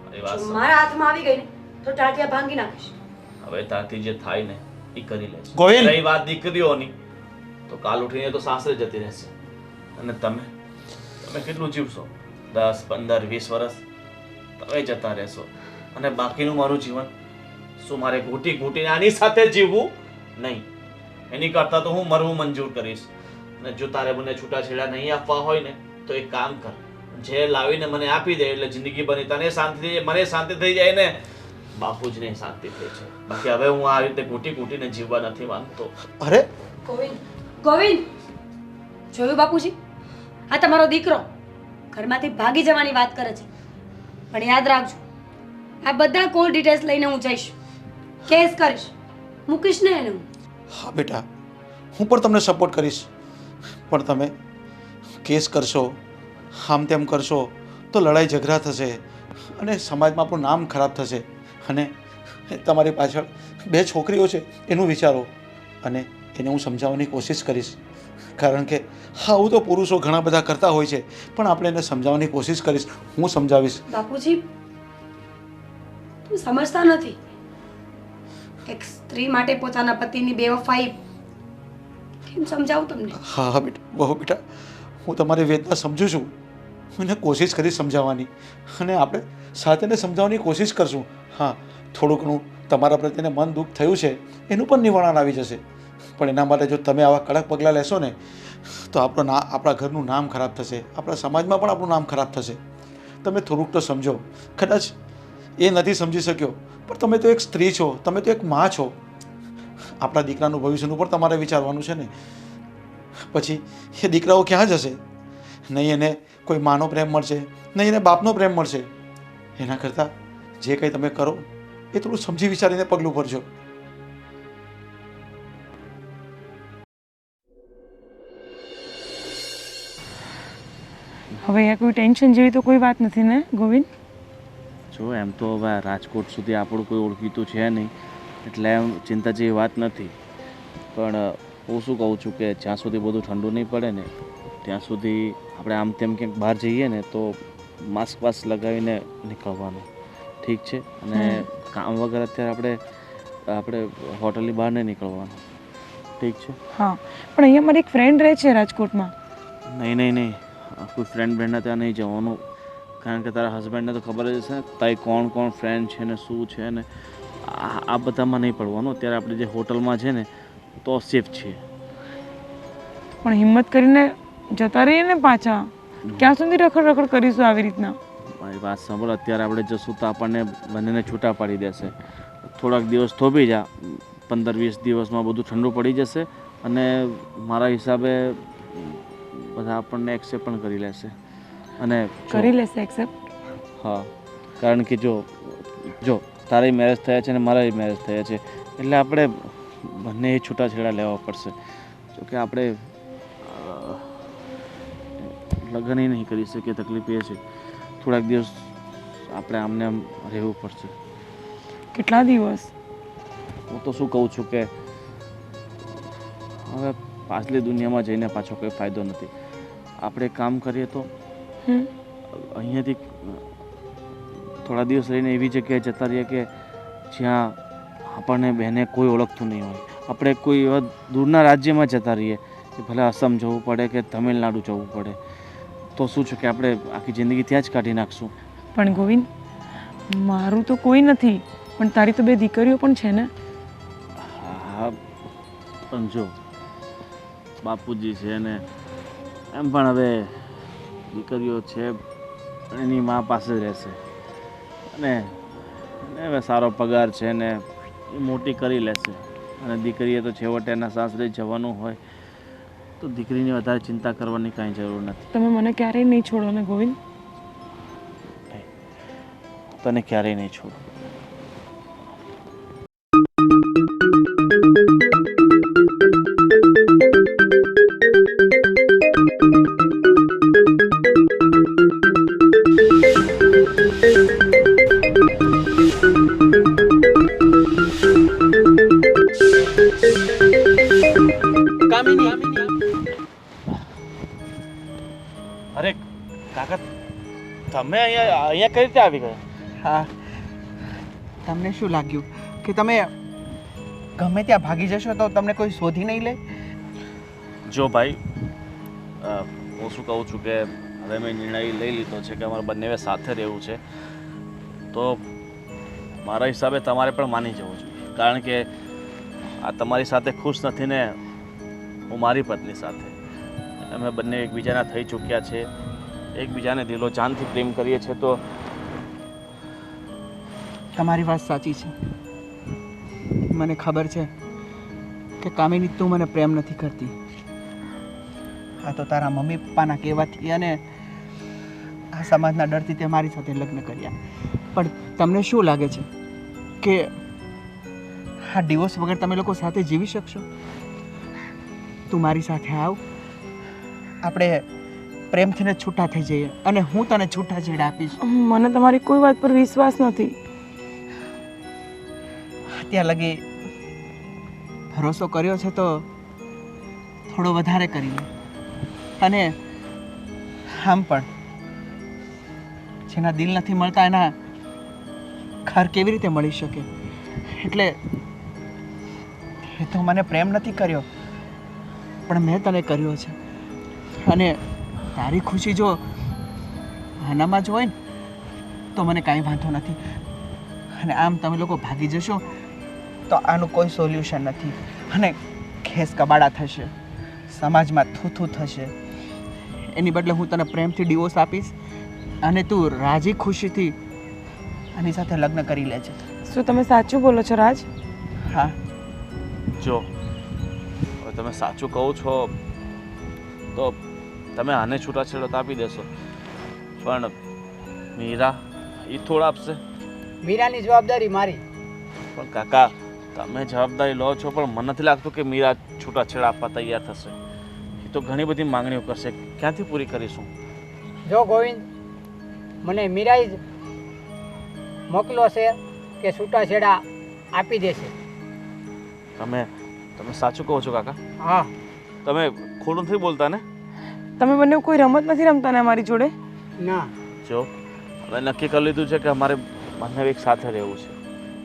મારી વાત જો સાંભળ. મારા હાથમાં આવી ગઈ ને તો ટાટિયા ભાંગી નાખીશ. હવે તારથી જે થાય ને એ કરી લેજે. ગોવિંદ! રહી વાત દીકરીઓની, તો કાલ ઉઠીને તો સાસરે જતી રહેશે. અને તમે તમે કેટલું જીવશો? 10, 15, 20 વર્ષ તમે જતા રહેશો, અને બાકીનું મારું જીવન શું મારે ઘૂંટી ઘૂંટીને આની સાથે જીવવું? નહીં. એની કરતાં તો હું મરવું મંજૂર કરીશ. અને જો તારે મને છૂટાછેડા નહીં આપવા હોય ને તો એક કામ કર, જે લાવીને મને આપી દે એટલે જિંદગી બની તને શાંતિ થઈ જાય, મને શાંતિ થઈ જાય ને બાપુજીને શાંતિ થઈ જાય. બાકી હવે હું આ રીતે ઘૂંટી ઘૂંટીને જીવવા નથી માંગતો. અરે ગોવિંદ, ગોવિંદ, જોયું બાપુજી? આ તમારો દીકરો ઘરમાંથી ભાગી જવાની વાત કરે છે, પણ યાદ રાખજો, આ બધા કોલ ડિટેલ્સ લઈને હું જઈશ, કેસ કરીશ, મૂકીશ ને એને હું. હા બેટા, હું પણ તમને સપોર્ટ કરીશ, પણ તમે કેસ કરશો, આમ તેમ કરશો તો લડાઈ ઝઘડા થશે અને સમાજમાં આપણું નામ ખરાબ થશે. અને તમારી પાછળ 2 છોકરીઓ છે એનું વિચારો, અને એને હું સમજાવવાની કોશિશ કરીશ, કારણ કે આવું તો પુરુષો ઘણા બધા કરતા હોય છે, પણ આપણે એને સમજાવવાની કોશિશ કરીશ, હું સમજાવીશ. બાપુજી, તમે સમજતા નથી. એક સ્ત્રી માટે પોતાના પતિની બેવફાઈ કેમ સમજાવું તમને? હા હા બેટા, બહુ બેટા, હું તમારી વેદના સમજું છું, હું એને કોશિશ કરીશ સમજાવવાની, અને આપણે સાથે એને સમજાવવાની કોશિશ કરશું. હા, થોડું ઘણું તમારા પ્રત્યે મન દુઃખ થયું છે એનું પણ નિવારણ આવી જશે, પણ એના માટે જો તમે આવા કડક પગલાં લેશો ને તો આપણા ઘરનું નામ ખરાબ થશે, આપણા સમાજમાં પણ આપણું નામ ખરાબ થશે. તમે થોડુંક તો સમજો. કદાચ એ નથી સમજી શક્યો, પણ તમે તો એક સ્ત્રી છો, તમે તો એક માં છો. આપણા દીકરાનું ભવિષ્યનું પણ તમારે વિચારવાનું છે ને. પછી એ દીકરાઓ ક્યાં જશે? નહીં એને કોઈ માનો પ્રેમ મળશે, નહીં એને બાપનો પ્રેમ મળશે. એના કરતાં જે કંઈ તમે કરો એ થોડું સમજી વિચારીને પગલું ભરજો. હવે અહીંયા કોઈ ટેન્શન જેવી તો કોઈ વાત નથી ને ગોવિંદ? જો એમ તો હવે રાજકોટ સુધી આપણું કોઈ ઓળખીતું છે નહીં, એટલે એમ ચિંતા જેવી વાત નથી. પણ હું શું કહું છું કે જ્યાં સુધી બધું ઠંડુ નહીં પડે ને ત્યાં સુધી આપણે આમ તેમ ક્યાંક બહાર જઈએ ને તો માસ્ક વાસ્ક લગાવીને નીકળવાનું, ઠીક છે? અને કામ વગર અત્યારે આપણે હોટલની બહાર નહીં નીકળવાનું, ઠીક છે? હા, પણ અહીંયા મારી એક ફ્રેન્ડ રહે છે રાજકોટમાં. નહીં, કોઈ ફ્રેન્ડ બ્રેન્ડના ત્યાં નહીં જવાનું, કારણ કે તારા હસબન્ડને તો ખબર જ હશે ને તારી કોણ કોણ ફ્રેન્ડ છે ને શું છે ને, આ બધામાં નહીં પડવાનું. અત્યારે આપણે જે હોટલમાં છે ને તો સેફ છીએ. પણ હિંમત કરીને જતા રહીએ ને પાછા, ક્યાં સુધી રખડ કરીશું આવી રીતના? મારી વાત સાંભળ, અત્યારે આપણે જશું તો આપણને બંનેને છૂટા પાડી દેશે. થોડાક દિવસ થોભી જા, 15-20 દિવસમાં બધું ઠંડુ પડી જશે, અને મારા હિસાબે બધા આપણને એક્સેપ્ટ પણ કરી લેશે. અને કરી લેશે એક્સેપ્ટ? હા, કારણ કે જો તારા મેરેજ થયા છે ને મારા મેરેજ થયા છે, એટલે આપણે બંને છૂટાછેડા લેવા પડશે. જોકે આપણે લગ્ન નહીં કરી શકીએ, તકલીફ એ છે થોડાક દિવસ આપણે આમને આમ રહેવું પડશે. કેટલા દિવસ? હું તો શું કહું છું કે હવે પાછલી દુનિયામાં જઈને પાછો કોઈ ફાયદો નથી. આપણે કામ કરીએ તો અહીંયાથી થોડા દિવસ રહીને એવી જગ્યાએ જતા રહીએ કે જ્યાં આપણને બહેને કોઈ ઓળખતું નહીં હોય. આપણે કોઈ એવા દૂરના રાજ્યમાં જતા રહીએ કે ભલે આસામ જવું પડે કે તમિલનાડુ જવું પડે, તો શું છે કે આપણે આખી જિંદગી ત્યાં જ કાઢી નાખશું. પણ ગોવિંદ, મારું તો કોઈ નથી, પણ તારી તો 2 દીકરીઓ પણ છે ને? હા, પણ જો બાપુજી છે ને એમ પણ હવે દીકરીઓ છે એની મા પાસે જ રહેશે, અને હવે સારો પગાર છે ને એ મોટી કરી લેશે. અને દીકરીએ તો છેવટે એના સાસરે જવાનું હોય, તો દીકરીની વધારે ચિંતા કરવાની કાંઈ જરૂર નથી. તમે મને ક્યારેય નહીં છોડો ને ગોવિંદ? તને ક્યારેય નહીં છોડું. તમે અહીંયા કઈ રીતે આવી ગયા? હા, તમને શું લાગ્યું કે તમે ગમે ત્યાં ભાગી જશો તો તમને કોઈ શોધી નહીં લે? જો ભાઈ, હું શું કહું છું કે હવે મેં નિર્ણય લઈ લીધો છે કે અમારે બંને સાથે રહેવું છે. તો મારા હિસાબે તમારે પણ માની જવું જોઈએ, કારણ કે આ તમારી સાથે ખુશ નથી ને હું મારી પત્ની સાથે. અમે બંને એકબીજાના થઈ ચૂક્યા છે, એકબીજાને દિલો જાનથી પ્રેમ કરીએ છીએ. તો તમારી વાત સાચી છે. મને ખબર છે કે કામિની તું મને પ્રેમ નથી કરતી. આ તો તારા મમ્મી પપ્પાના કહેવાથી અને આ સમાજના ડરથી તે મારી સાથે લગ્ન કર્યા. પણ તમને શું લાગે છે કે આ ડિવોર્સ વગર તમે લોકો સાથે જીવી શકશો? તું મારી સાથે આવ, આપણે પ્રેમથી ને છૂટા થઈ જઈએ અને હું તને છૂટા છેડા આપીશ. મને તમારી કોઈ વાત પર વિશ્વાસ નથી. ત્યાં લગી ભરોસો કર્યો છે તો થોડો વધારે કરી લે. અને આમ પણ જેના દિલ નથી મળતા એના ઘર કેવી રીતે મળી શકે? એટલે એ તો મને પ્રેમ નથી કર્યો, પણ મેં તને કર્યો છે. અને તારી ખુશી જો આનામાં જ હોય ને તો મને કાંઈ વાંધો નથી. અને આમ તમે લોકો ભાગી જશો તો આનું કોઈ સોલ્યુશન નથી. અને ખેસ કબાડા થશે, સમાજમાં થૂથું થશે. એની બદલે હું તને પ્રેમથી ડિવોર્સ આપીશ અને તું રાજી ખુશીથી આની સાથે લગ્ન કરી લેજે. શું તમે સાચું બોલો છો રાજ? હા. જો હવે તમે સાચું કહો છો તો તમે આને છૂટાછેડો તો આપી દેશો, પણ મીરા એ થોડા આપશે? મીરાની જવાબદારી મારી. પણ કાકા, તમે જવાબદારી લો છો, પણ મને નથી લાગતું કે મીરા છૂટાછેડા આપવા તૈયાર થશે. એ તો ઘણી બધી માંગણીઓ કરશે, ક્યાંથી પૂરી કરીશું? જો ગોવિંદ, મને મીરાએ જ મોકલો છે કે છૂટાછેડા આપી દેશે. તમે સાચું કહો છો કાકા? હા. તમે ખોટું નથી બોલતા ને? તમે બંને કોઈ રમત નથી રમતા ને અમારી જોડે? ના. જો હવે નક્કી કરી લીધું છે કે અમારે બંને એક સાથે રહેવું છે.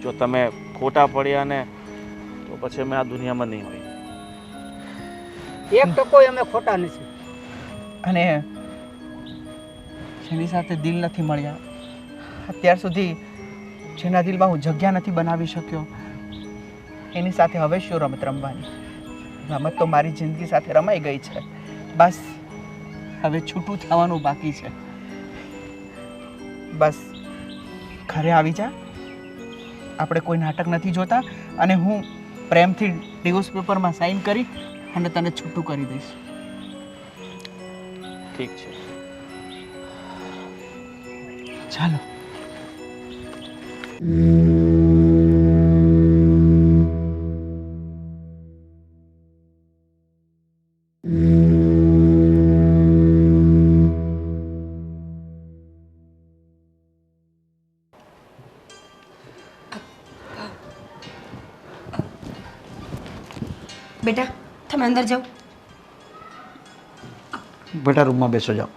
જો તમે ખોટા પડ્યા ને તો પછી અમે આ દુનિયામાં નહીં હોય. એક ટકોય અમે ખોટા નથી. અને જેની સાથે દિલ નથી મળ્યા, અત્યાર સુધી જેના દિલમાં હું જગ્યા નથી બનાવી શક્યો, એની સાથે હવે શું રમત રમવાની? રમત તો મારી જિંદગી સાથે રમાઈ ગઈ છે. બસ હવે છૂટું થવાનું બાકી છે. બસ ઘરે આવી જા, આપણે કોઈ નાટક નથી જોતા અને હું પ્રેમથી ડિવોર્સ પેપરમાં સાઈન કરી અને તને છૂટું કરી દઈશ. ઠીક છે. ચાલો. બેટા, તમે અંદર જાઓ. બેટા રૂમમાં બેસો જાઓ.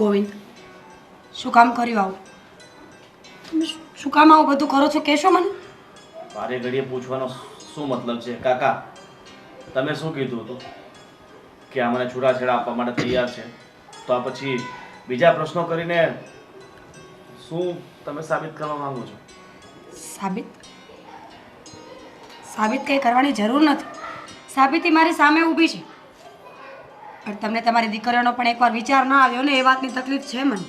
ગોવિંદ, શું કામ કર્યું આવું? તમે શું કામ આવું બધું કરો છો કહેશો મને? મારે ઘડીએ પૂછવાનો શું મતલબ છે? કાકા, તમે શું કીધું હતું કે આ મને છૂટાછેડા આપવા માટે તૈયાર છે, તો આ પછી બીજા પ્રશ્નો કરીને શું તમે સાબિત કરવા માંગો છો? સાબિત કંઈ કરવાની જરૂર નથી. સાબિતી મારી સામે ઊભી છે. પણ તમને તમારી દીકરીઓનો પણ એકવાર વિચાર ના આવ્યો ને, એ વાતની તકલીફ છે મને.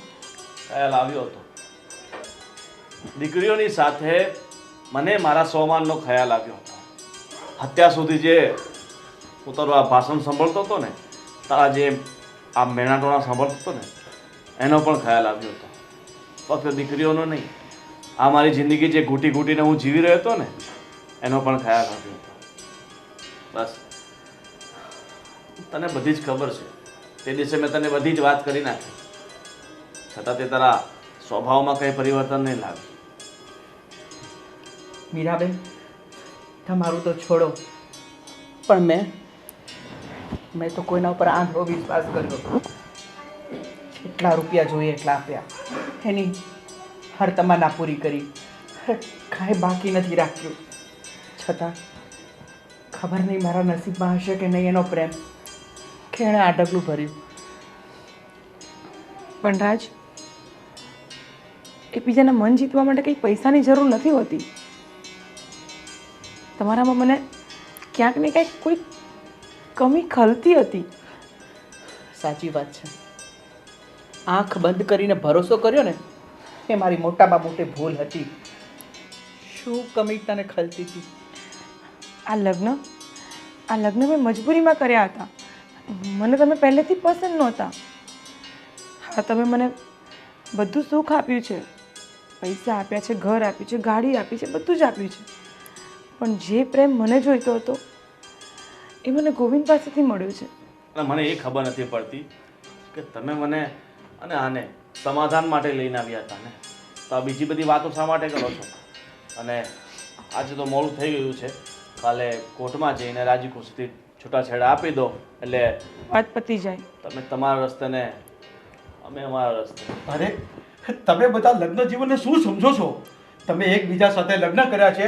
ખ્યાલ આવ્યો હતો. દીકરીઓની સાથે મને મારા સ્વમાનનો ખ્યાલ આવ્યો હતો. અત્યાર સુધી જે હું તારું આ ભાષણ સાંભળતો હતો ને, તારા જે આ મેણાટોણા સાંભળતો હતો ને, એનો પણ ખ્યાલ આવ્યો હતો. ફક્ત દીકરીઓનો નહીં, આ મારી જિંદગી જે ઘૂંટી ઘૂંટીને હું જીવી રહ્યો હતો ને, એનો પણ ખ્યાલ આવ્યો હતો. બસ તને બધી જ ખબર છે. તે દિવસે મેં તને બધી જ વાત કરી નાખી, છતાં તે તારા સ્વભાવમાં કંઈ પરિવર્તન નહીં લાવ્યું. મીરાબેન, તમારું તો છોડો, પણ મેં મેં તો કોઈના ઉપર આંધળો વિશ્વાસ કર્યો. જેટલા રૂપિયા જોઈએ એટલા આપ્યા, એની હર તમન્ના પૂરી કરી, કાંઈ બાકી નથી રાખ્યું. છતાં ખબર નહીં મારા નસીબમાં હશે કે નહીં એનો પ્રેમ, કે એણે આ ડગલું ભર્યું. પણ રાજ, એકબીજાના મન જીતવા માટે કંઈ પૈસાની જરૂર નથી હોતી. તમારામાં મને ક્યાંક ને ક્યાંક કોઈ કમી ખલતી હતી. સાચી વાત છે. આંખ બંધ કરીને ભરોસો કર્યો ને, એ મારી મોટામાં મોટી ભૂલ હતી. શું કમી તને ખલતી હતી? આ લગ્ન મેં મજબૂરીમાં કર્યા હતા. મને તમે પહેલેથી પસંદ નહોતા. હા, તમે મને બધું સુખ આપ્યું છે, પૈસા આપ્યા છે, ઘર આપ્યું છે, ગાડી આપી છે, બધું જ આપ્યું છે. પણ જે પ્રેમ મને જોઈતો હતો એ મને ગોવિંદ પાસેથી મળ્યો છે. અને મને એ ખબર નથી પડતી કે તમે મને અને આને સમાધાન માટે લઈને આવ્યા હતા ને, તો આ બીજી બધી વાતો શા માટે કરો છો? અને આજે તો મોડું થઈ ગયું છે, કાલે કોર્ટમાં જઈને રાજી ખુશીથી છૂટાછેડા આપી દો એટલે વાત પતી જાય. તમે તમારા રસ્તે ને અમે અમારા રસ્તે. અરે તમે બધા લગ્ન જીવનને શું સમજો છો? તમે એકબીજા સાથે લગ્ન કર્યા છે,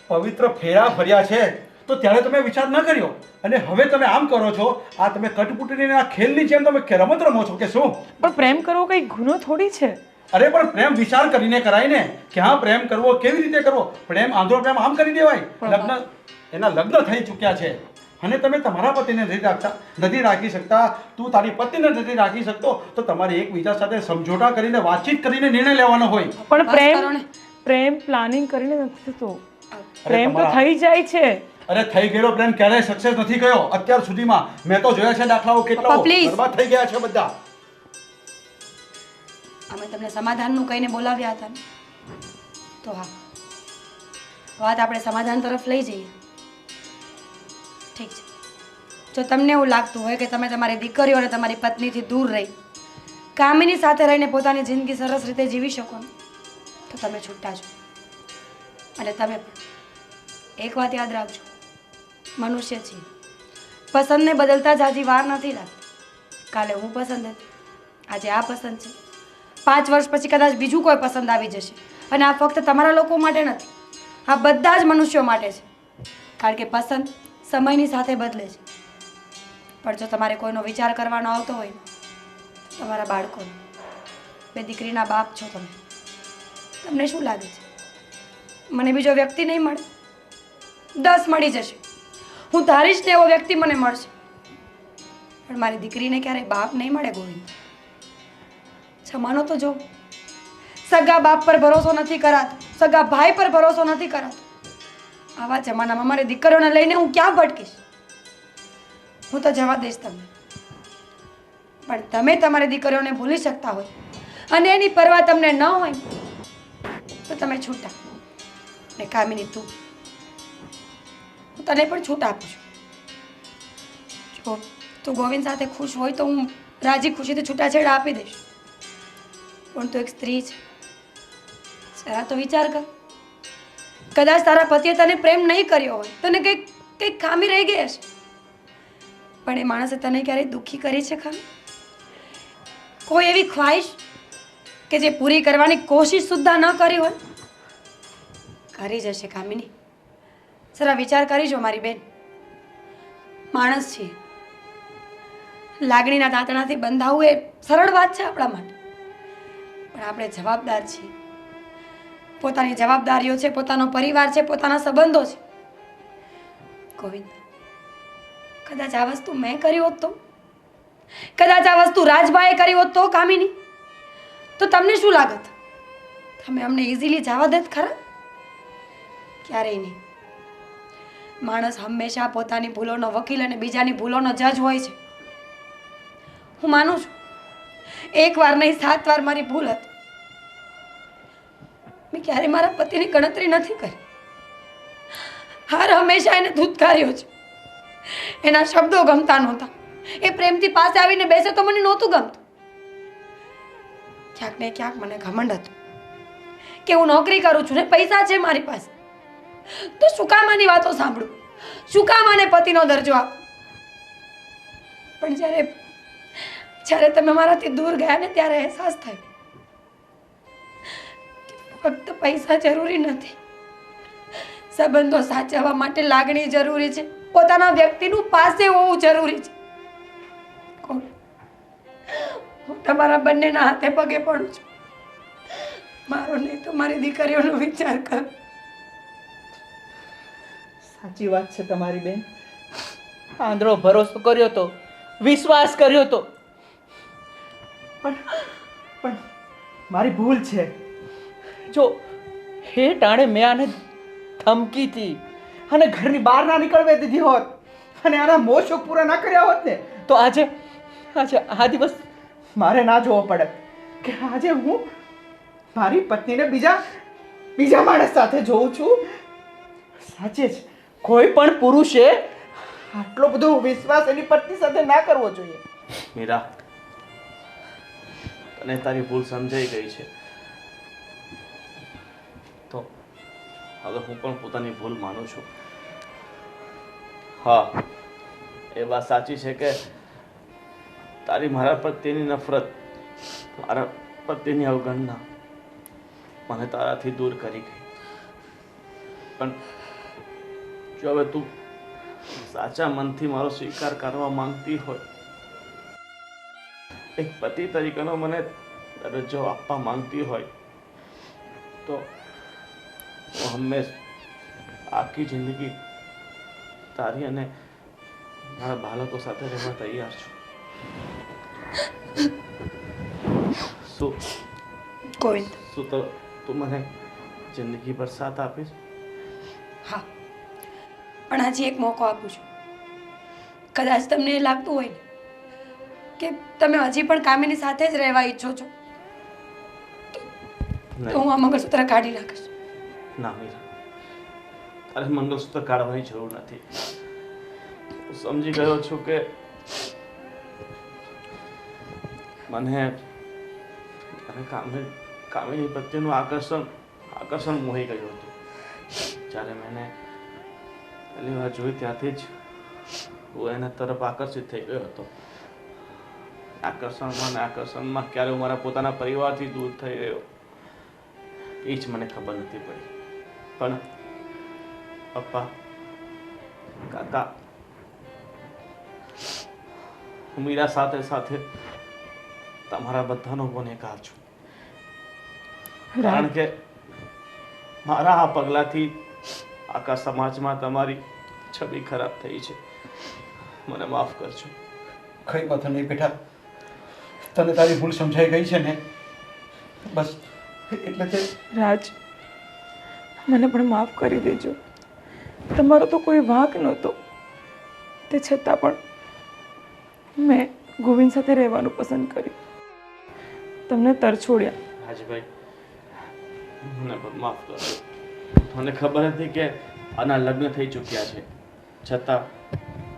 પવિત્ર ફેરા ફર્યા છે, તો ત્યારે તમે વિચાર ન કર્યો અને હવે તમે આમ કરો છો. આ તમે કટપુટીની આ ખેલની જેમ તમે રમત રમો છો કે શું? પણ પ્રેમ કરવો કંઈ ગુનો થોડી છે. અરે પણ પ્રેમ વિચાર કરીને કરાય ને, કે હા પ્રેમ કરવો કેવી રીતે કરવો. પ્રેમ આંધળો પ્રેમ આમ કરી દેવાય? એના લગ્ન થઈ ચૂક્યા છે અને તમે તમારા પતિને નથી રાખી શકતા, તું તારી પત્નીને નથી રાખી શકતો, તો તમારે એકબીજા સાથે સમજોતા કરીને વાતચીત કરીને નિર્ણય લેવાનો હોય. પણ બસ કરો ને. પ્રેમ પ્લાનિંગ કરીને નથી થતો. અરે પ્રેમ તો તમારા- થઈ જાય છે. અરે થઈ ગયેલો પ્રેમ ક્યારેય સક્સેસ નથી ગયો અત્યાર સુધીમાં. મેં તો જોયા છે દાખલાઓ, કેટલા પપ્પા, please. બરબાદ થઈ ગયા છે બધા. અમે તમને સમાધાનનું કહીને બોલાવ્યા હતા ને, તો હા, વાત આપણે સમાધાન તરફ લઈ જઈએ. ઠીક છે, જો તમને એવું લાગતું હોય કે તમે તમારી દીકરીઓ અને તમારી પત્નીથી દૂર રહી કામિની સાથે રહીને પોતાની જિંદગી સરસ રીતે જીવી શકો ને, તો તમે છૂટા છો. અને તમે પણ એક વાત યાદ રાખજો, મનુષ્ય છીએ, પસંદને બદલતા જ હજી વાર નથી લાગતી. કાલે હું પસંદ હતી, આજે આ પસંદ છે, 5 વર્ષ પછી કદાચ બીજું કોઈ પસંદ આવી જશે. અને આ ફક્ત તમારા લોકો માટે નથી, આ બધા જ મનુષ્યો માટે છે. કારણ કે પસંદ સમયની સાથે બદલે છે. પણ જો તમારે કોઈનો વિચાર કરવાનો આવતો હોય તો તમારા બાળકોનો, 2 દીકરીના બાપ છો તમે, તમને શું લાગે છે મને બીજો વ્યક્તિ નહીં મળે? 10 મળી જશે, હું ધારીશ ને એવો વ્યક્તિ મને મળશે, પણ મારી દીકરીને ક્યારેય બાપ નહીં મળે. ગોવિંદ, જમાનો તો જો, સગા બાપ પર ભરોસો નથી કરાતો, સગા ભાઈ પર ભરોસો નથી કરાતો. આવા જમાનામાં મારી દીકરીઓને લઈને હું ક્યાં ભટકીશ? હું તો જવા દઈશ તમને, પણ તમે તમારી દીકરીઓને ભૂલી શકતા હોય અને એની પરવા તમને ન હોય તો તમે છૂટા. ને કામિની, તું, હું તને પણ છૂટ આપું છું. જો તું ગોવિંદ સાથે ખુશ હોય તો હું રાજી ખુશીથી છૂટાછેડા આપી દઈશ, પણ તું એક સ્ત્રી છે, જરા તો વિચાર કર. કદાચ તારા પતિએ તને પ્રેમ નહીં કર્યો હોય, તને કંઈક ખામી રહી ગઈ હશે, પણ એ માણસે તને ક્યારેય દુઃખી કરી છે ખરી? કોઈ એવી ખ્વાહિશ કે જે પૂરી કરવાની કોશિશ સુદ્ધા ન કરી હોય? કરી જશે કામિની, જરા વિચાર કરીજો મારી બેન. માણસ છીએ, લાગણીના તાતણાથી બંધાવવું એ સરળ વાત છે આપણા માટે, પણ આપણે જવાબદાર છીએ. પોતાની જવાબદારીઓ છે, પોતાનો પરિવાર છે, પોતાના સંબંધો છે. ગોવિંદ, કદાચ આ વસ્તુ મેં કરી હોત તો, કદાચ આ વસ્તુ રાજભાઈએ કરી હોત તો કામિની, તો તમને શું લાગત? તમે અમને ઇઝીલી જવા દેત ખરા? ક્યારેય નહીં. માણસ હંમેશા પોતાની ભૂલોનો વકીલ અને બીજાની ભૂલોનો જજ હોય છે. હું માનું છું, 1 વાર નહીં 7 વાર મારી ભૂલ હતી. મેં ક્યારેય મારા પતિની ગણતરી નથી કરી. હાર હંમેશા એને ધૂતકાર્યો છે. એના શબ્દો ગમતા નહોતા, એ પ્રેમથી પાસે આવીને બેસે તો મને નહોતું ગમતું. ક્યાંક ને ક્યાંક મને ઘમંડ હતું કે હું નોકરી કરું છું ને પૈસા છે મારી પાસે, તો શું કામ આની વાતો સાંભળું? શું કામ આને પતિનો દરજ્જો આપું? પણ જ્યારે તમે મારાથી દૂર ગયા ને ત્યારે અહેસાસ થયો કે ફક્ત પૈસા જરૂરી નથી, સંબંધો સાચવવા માટે લાગણી જરૂરી છે, પોતાના વ્યક્તિનું પાસે હોવું જરૂરી છે. કોણ? હું તમારા બંનેના હાથે પગે પડું છું. મારો નહીં તો મારી દીકરીઓનો વિચાર કર. સાચી વાત છે તમારી બેન. આંધળો ભરોસો કર્યો તો, વિશ્વાસ કર્યો તો, પણ મારી ભૂલ છે. જો હે ટાણે મેં આને ધમકીથી અને ઘરની બહાર ના નીકળવા દીધી હોત અને આના મોહ શોખ પૂરા ના કર્યા હોત ને તો આજે આ દિવસ મારે ના જોવો પડે કે આજે હું મારી પત્નીને બીજા માણસ સાથે જોઉં છું. સાચે જ કોઈ પણ પુરુષે આટલો બધો વિશ્વાસ એની પત્ની સાથે ના કરવો જોઈએ. મીરા, તને તારી ભૂલ સમજાઈ ગઈ છે તો હવે હું પણ પોતાની ભૂલ માનું છું. હા, એ વાત સાચી છે કે તારી મારા પ્રત્યેની નફરત, મારા પ્રત્યેની અવગણના મને તારાથી દૂર કરી ગઈ. પણ જો હવે તું સાચા મનથી મારો સ્વીકાર કરવા માંગતી હોય, એક પતિ તરીકેનો મને દરજ્જો આપવા માંગતી હોય તો હું હંમેશા આખી જિંદગી તારી અને મારા બાળકો સાથે રહેવા તૈયાર છું. ગોવિંદ, શું તો તું મને જિંદગી ભર સાથ આપીશ? હા, પણ આજે એક મોકો આપું છું. કદાચ તમને એ લાગતું હોય ને કે તમે હજી પણ કામિની સાથે જ રહેવા ઈચ્છો છો તો હું આ મંગળસૂત્ર કાઢી નાખીશ. ના મીરા, તારે મંગળસૂત્ર કાઢવાની જરૂર નથી. હું સમજી ગયો છું કે મને કામિની પ્રત્યેનું આકર્ષણ મોહી ગયું હતું. જ્યારે મેં પહેલી વાર જોઈ ત્યાંથી જ હું એના તરફ આકર્ષિત થઈ ગયો હતો. આકર્ષણમાં ક્યારે હું મારા પોતાના પરિવારથી દૂર થઈ ગયો એ જ મને ખબર નથી પડી. પણ પપ્પા, કાકા, હું મીરા સાથે સાથે તમારા બધાનો ગુનેગાર છું. કારણ કે મારા આ પગલાથી આખા સમાજમાં તમારી છબી ખરાબ થઈ છે. મને માફ કરજો. કઈ વાત નહીં બેટા, તને તારી ભૂલ સમજાઈ ગઈ છે ને, બસ એટલે તે. રાજ, મને પણ માફ કરી દેજો. તમારો તો કોઈ વાંક નહોતો, તે છતાં પણ મેં ગોવિંદ સાથે રહેવાનું પસંદ કર્યું, તમને તરછોડ્યા. રાજભાઈ, મને પણ માફ કરો. મને ખબર હતી કે આના લગ્ન થઈ ચૂક્યા છે,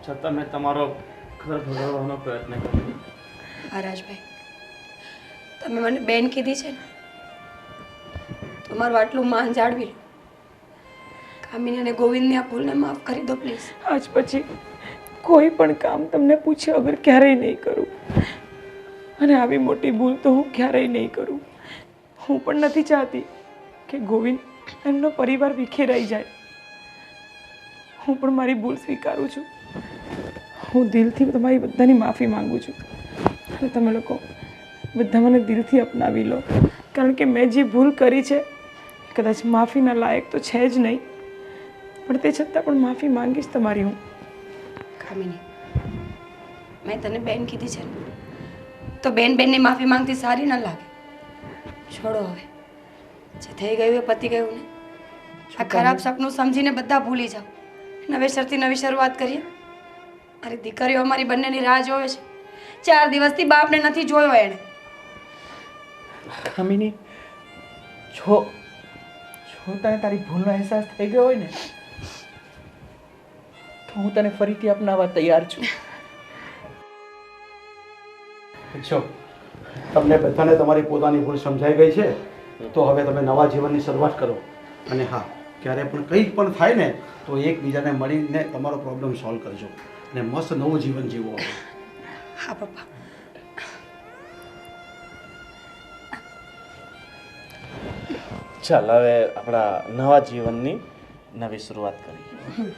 છતાં મેં તમારો ઘર ભગાડવાનો પ્રયત્ન કર્યો. હા રાજભાઈ, તમે મને બેન કીધી છે ને, તમારું આટલું માન જાળવી લો. કામિની અને ગોવિંદની આ ભૂલને માફ કરી દો પ્લીઝ. આજ પછી કોઈ પણ કામ તમને પૂછ્યા વગર ક્યારેય નહીં કરું, અને આવી મોટી ભૂલ તો હું ક્યારેય નહીં કરું. હું પણ નથી ચાહતી કે ગોવિંદ એમનો પરિવાર વિખેરાઈ જાય. હું પણ મારી ભૂલ સ્વીકારું છું. હું દિલથી તમારી બધાની માફી માંગુ છું, અને તમે લોકો બધા મને દિલથી અપનાવી લો, કારણ કે મેં જે ભૂલ કરી છે કદાચ માફીના લાયક તો છે જ નહીં, પણ તે છતાં પણ માફી માંગીશ તમારી હું. કામિની, મેં તને બેન કીધી છે ને, તો બેનની માફી માંગતી સારી ન લાગે. છોડો હવે, જે થઈ ગયું એ પતી ગયું ને. આ ખરાબ સપનું સમજીને બધા ભૂલી જાઓ. નવેસરથી નવી શરૂઆત કરીએ. મારી દીકરીઓ અમારી બંનેની રાહ જોવે છે. 4 દિવસથી બાપને નથી જોયો એણે. કામિની, જો તને તારી ભૂલનો અહેસાસ થઈ ગયો હોય ને તો હું તને ફરીથી અપનાવવા તૈયાર છું. જો તમને બધાને તમારી પોતાની ભૂલ સમજાઈ ગઈ છે, તો હવે તમે નવા જીવનની શરૂઆત કરો. અને હા, ક્યારે પણ કંઈ પણ થાય ને તો એકબીજાને મળીને તમારો પ્રોબ્લેમ સોલ્વ કરજો અને મસ્ત નવું જીવન જીવો. હા પપ્પા. ચાલ હવે આપણા નવા જીવનની નવી શરૂઆત કરીએ.